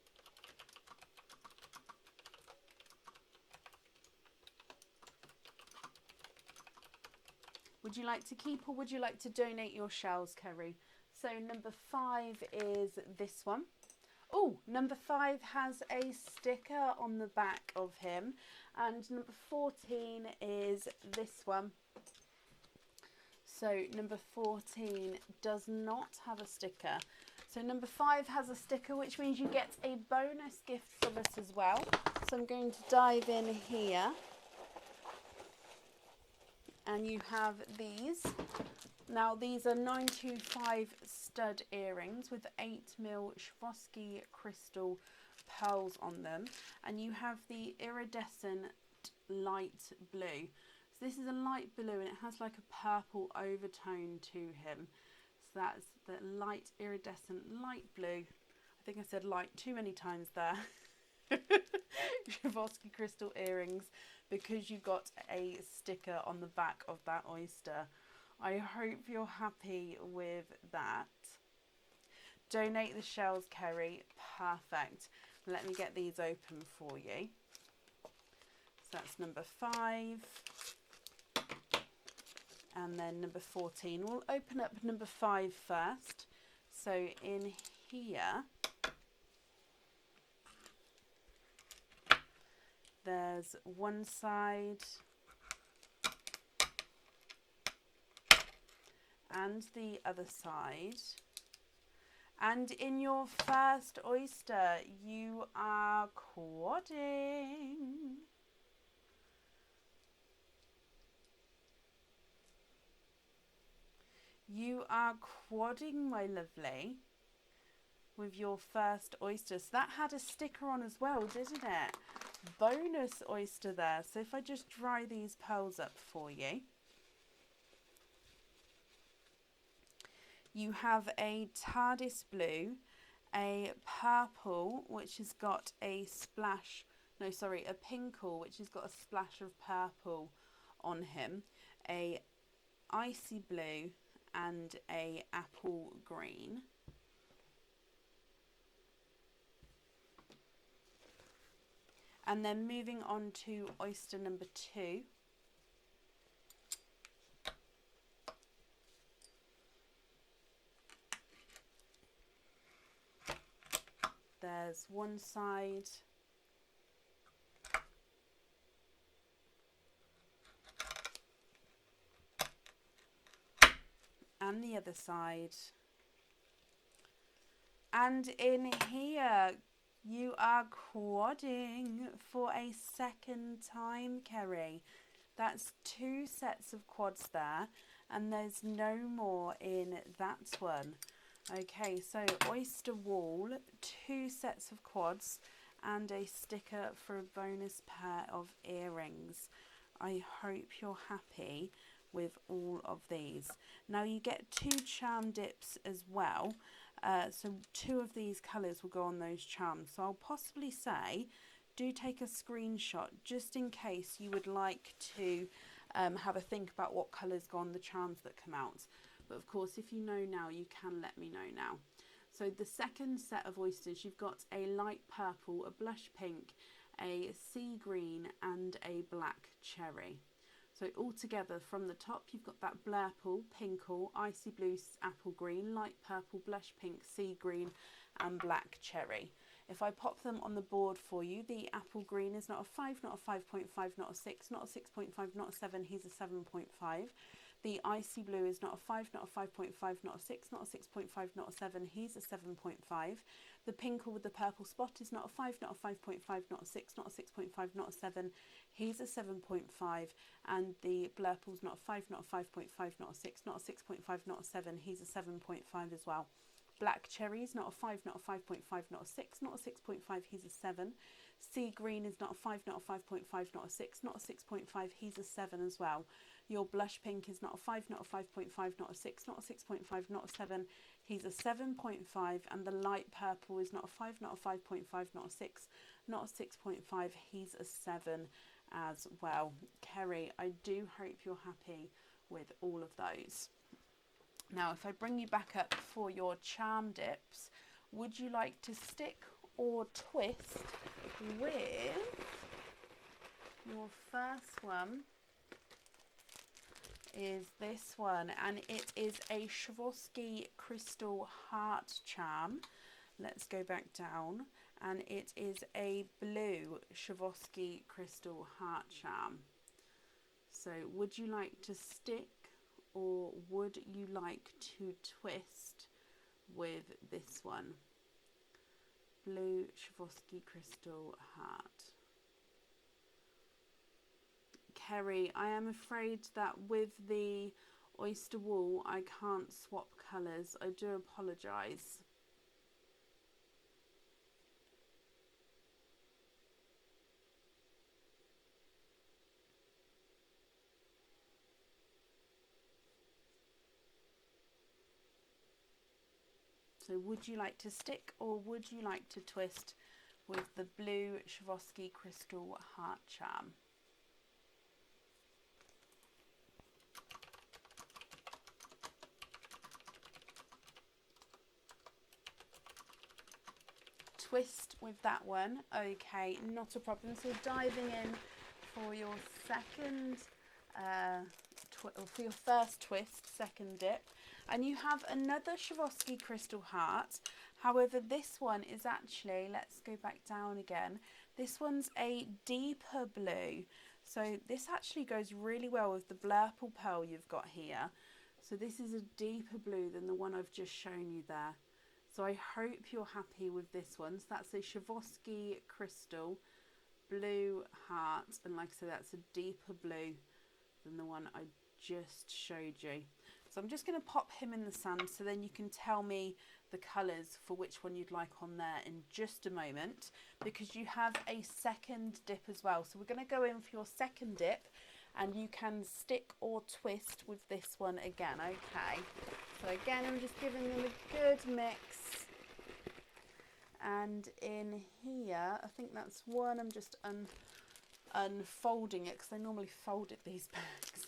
Would you like to keep or would you like to donate your shells, Kerry? So number 5 is this one. Oh, number 5 has a sticker on the back of him. And number 14 is this one. So number 14 does not have a sticker. So number 5 has a sticker, which means you get a bonus gift from us as well. So I'm going to dive in here. And you have these. Now these are 925 stud earrings with 8mm Swarovski crystal pearls on them. And you have the iridescent light blue. So this is a light blue and it has like a purple overtone to him. So that's the light iridescent light blue. I think I said light too many times there. Swarovski crystal earrings, because you got a sticker on the back of that oyster. I hope you're happy with that. Donate the shells, Kerry. Perfect. Let me get these open for you. So that's number 5. And then number 14. We'll open up number 5 first. So in here, there's one side and the other side. And in your first oyster, you are quadding. You are quadding, my lovely, with your first oyster. So that had a sticker on as well, didn't it? Bonus oyster there. So if I just dry these pearls up for you. You have a TARDIS blue, a purple, which has got a splash, no, sorry, a pinkle, which has got a splash of purple on him, a icy blue, and a apple green. And then moving on to oyster number 2. There's one side and the other side. And in here, you are quadding for a second time, Kerry. That's 2 sets of quads there, and there's no more in that one. Okay, so oyster wall, 2 sets of quads, and a sticker for a bonus pair of earrings. I hope you're happy with all of these. Now you get 2 charm dips as well. So 2 of these colours will go on those charms. So I'll possibly say, do take a screenshot just in case you would like to have a think about what colours go on the charms that come out. But of course, if you know now, you can let me know now. So the second set of oysters, you've got a light purple, a blush pink, a sea green and a black cherry. So all together from the top, you've got that blurple, pinkle, icy blue, apple green, light purple, blush pink, sea green and black cherry. If I pop them on the board for you, the apple green is not a 5, not a 5.5, not a 6, not a 6.5, not a 7, he's a 7.5. The icy blue is not a 5, not a 5.5, not a 6, not a 6.5, not a 7, he's a 7.5. The pinkle with the purple spot is not a 5, not a 5.5, not a 6, not a 6.5, not a 7, he's a 7.5. And the blurple's not a 5, not a 5.5, not a 6, not a 6.5, not a 7, he's a 7.5 as well. Black cherries, not a 5, not a 5.5, not a 6, not a 6.5, he's a 7. Sea green is not a 5, not a 5.5, not a 6, not a 6.5. He's a 7 as well. Your blush pink is not a 5, not a 5.5, not a 6, not a 6.5, not a 7. He's a 7.5. And the light purple is not a 5, not a 5.5, not a 6, not a 6.5. He's a 7 as well. Kerry, I do hope you're happy with all of those. Now, if I bring you back up for your charm dips, would you like to stick or twist with your first one? Is this one, and it is a Swarovski crystal heart charm. Let's go back down, and it is a blue Swarovski crystal heart charm. So would you like to stick or would you like to twist with this one? Blue Swarovski crystal heart. Kerry, I am afraid that with the oyster wool I can't swap colours. I do apologise. So would you like to stick or would you like to twist with the blue Swarovski crystal heart charm? Twist with that one. Okay, not a problem. So diving in for your second for your first twist, second dip, and you have another Swarovski crystal heart. However, this one is actually, let's go back down again, this one's a deeper blue, so this actually goes really well with the Blurple pearl you've got here. So this is a deeper blue than the one I've just shown you there. So I hope you're happy with this one. So that's a Swarovski crystal blue heart, and like I said, that's a deeper blue than the one I just showed you. So I'm just going to pop him in the sand so then you can tell me the colours for which one you'd like on there in just a moment, because you have a second dip as well. So we're going to go in for your second dip and you can stick or twist with this one again. Okay, so again I'm just giving them a good mix, and in here I think that's one. I'm just unfolding it because I normally fold it these bags.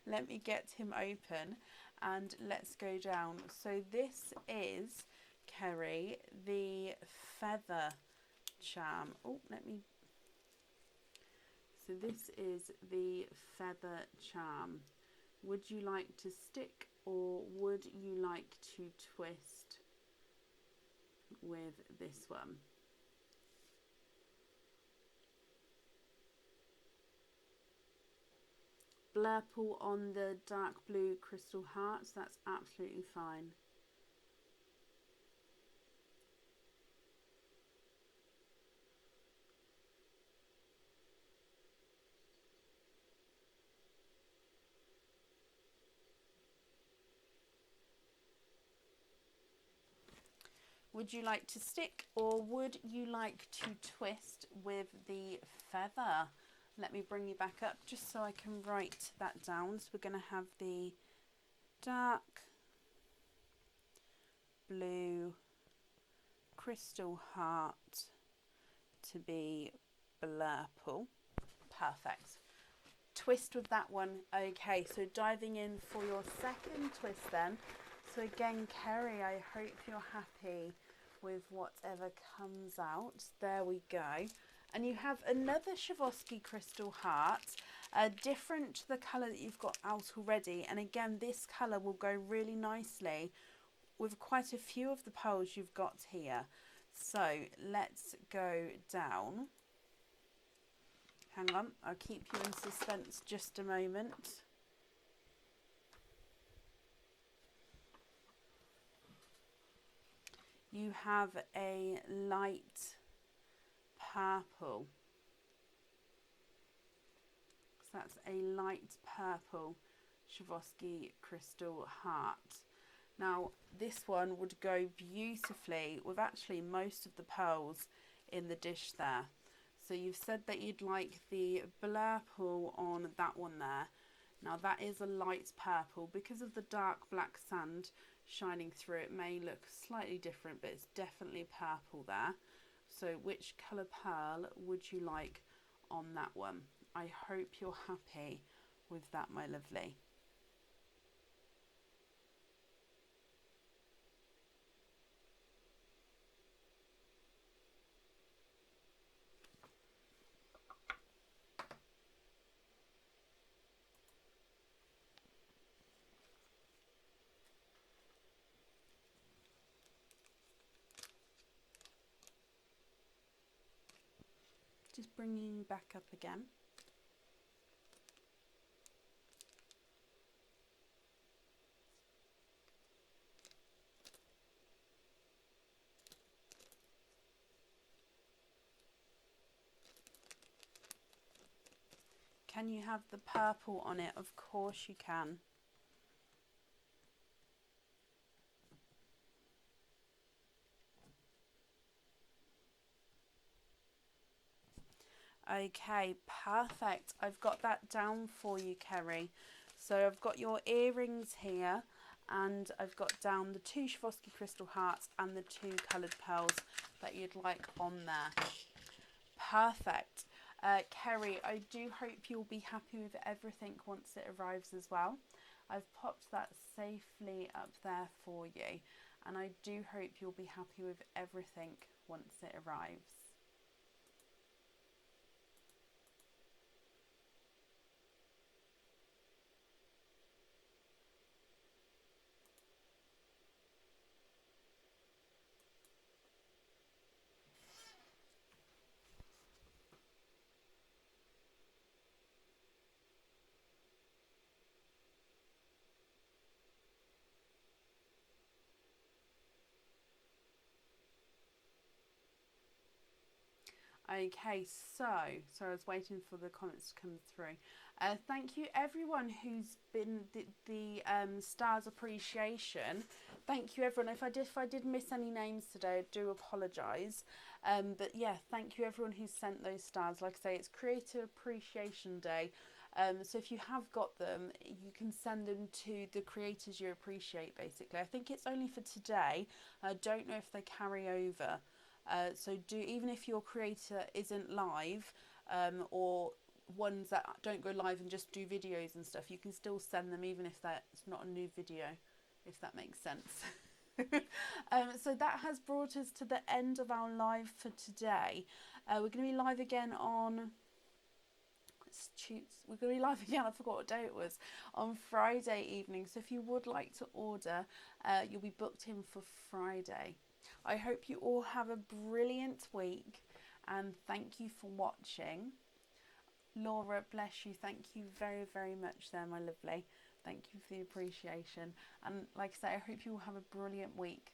Let me get him open and let's go down. So this is, Kerry, the feather charm. Oh, so this is the feather charm. Would you like to stick or would you like to twist with this one? Blurple on the dark blue crystal hearts, that's absolutely fine. Would you like to stick or would you like to twist with the feather? Let me bring you back up just so I can write that down. So we're going to have the dark blue crystal heart to be Blurple. Perfect. Twist with that one. Okay, so diving in for your second twist then. So again, Kerry, I hope you're happy with whatever comes out. There we go. And you have another Swarovski crystal heart, different to the colour that you've got out already. And again, this colour will go really nicely with quite a few of the pearls you've got here. So let's go down. Hang on, I'll keep you in suspense just a moment. You have a light purple. So that's a light purple Swarovski crystal heart. Now this one would go beautifully with actually most of the pearls in the dish there. So you've said that you'd like the purple on that one there. Now that is a light purple. Because of the dark black sand shining through, it may look slightly different, but it's definitely purple there. So which colour pearl would you like on that one? I hope you're happy with that, my lovely. Just bringing back up again. Can you have the purple on it? Of course you can. Okay, perfect. I've got that down for you, Kerry. So I've got your earrings here, and I've got down the 2 Swarovski crystal hearts and the 2 coloured pearls that you'd like on there. Perfect. Kerry, I do hope you'll be happy with everything once it arrives as well. I've popped that safely up there for you, and I do hope you'll be happy with everything once it arrives. Okay, so I was waiting for the comments to come through. Thank you everyone who's been the stars appreciation. Thank you everyone. If I did miss any names today, I do apologise. But yeah, thank you everyone who sent those stars. Like I say, it's Creator Appreciation Day. So if you have got them, you can send them to the creators you appreciate, basically. I think it's only for today. I don't know if they carry over. So even if your creator isn't live, or ones that don't go live and just do videos and stuff, you can still send them even if that's not a new video, if that makes sense. So that has brought us to the end of our live for today. We're going to be live again on... We're going to be live again, I forgot what day it was, on Friday evening. So if you would like to order, you'll be booked in for Friday. I hope you all have a brilliant week, and thank you for watching. Laura, bless you. Thank you very, very much there, my lovely. Thank you for the appreciation. And like I say, I hope you all have a brilliant week.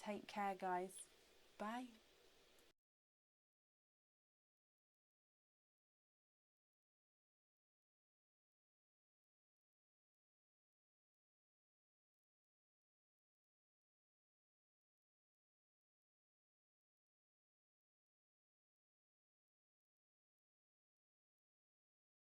Take care, guys. Bye.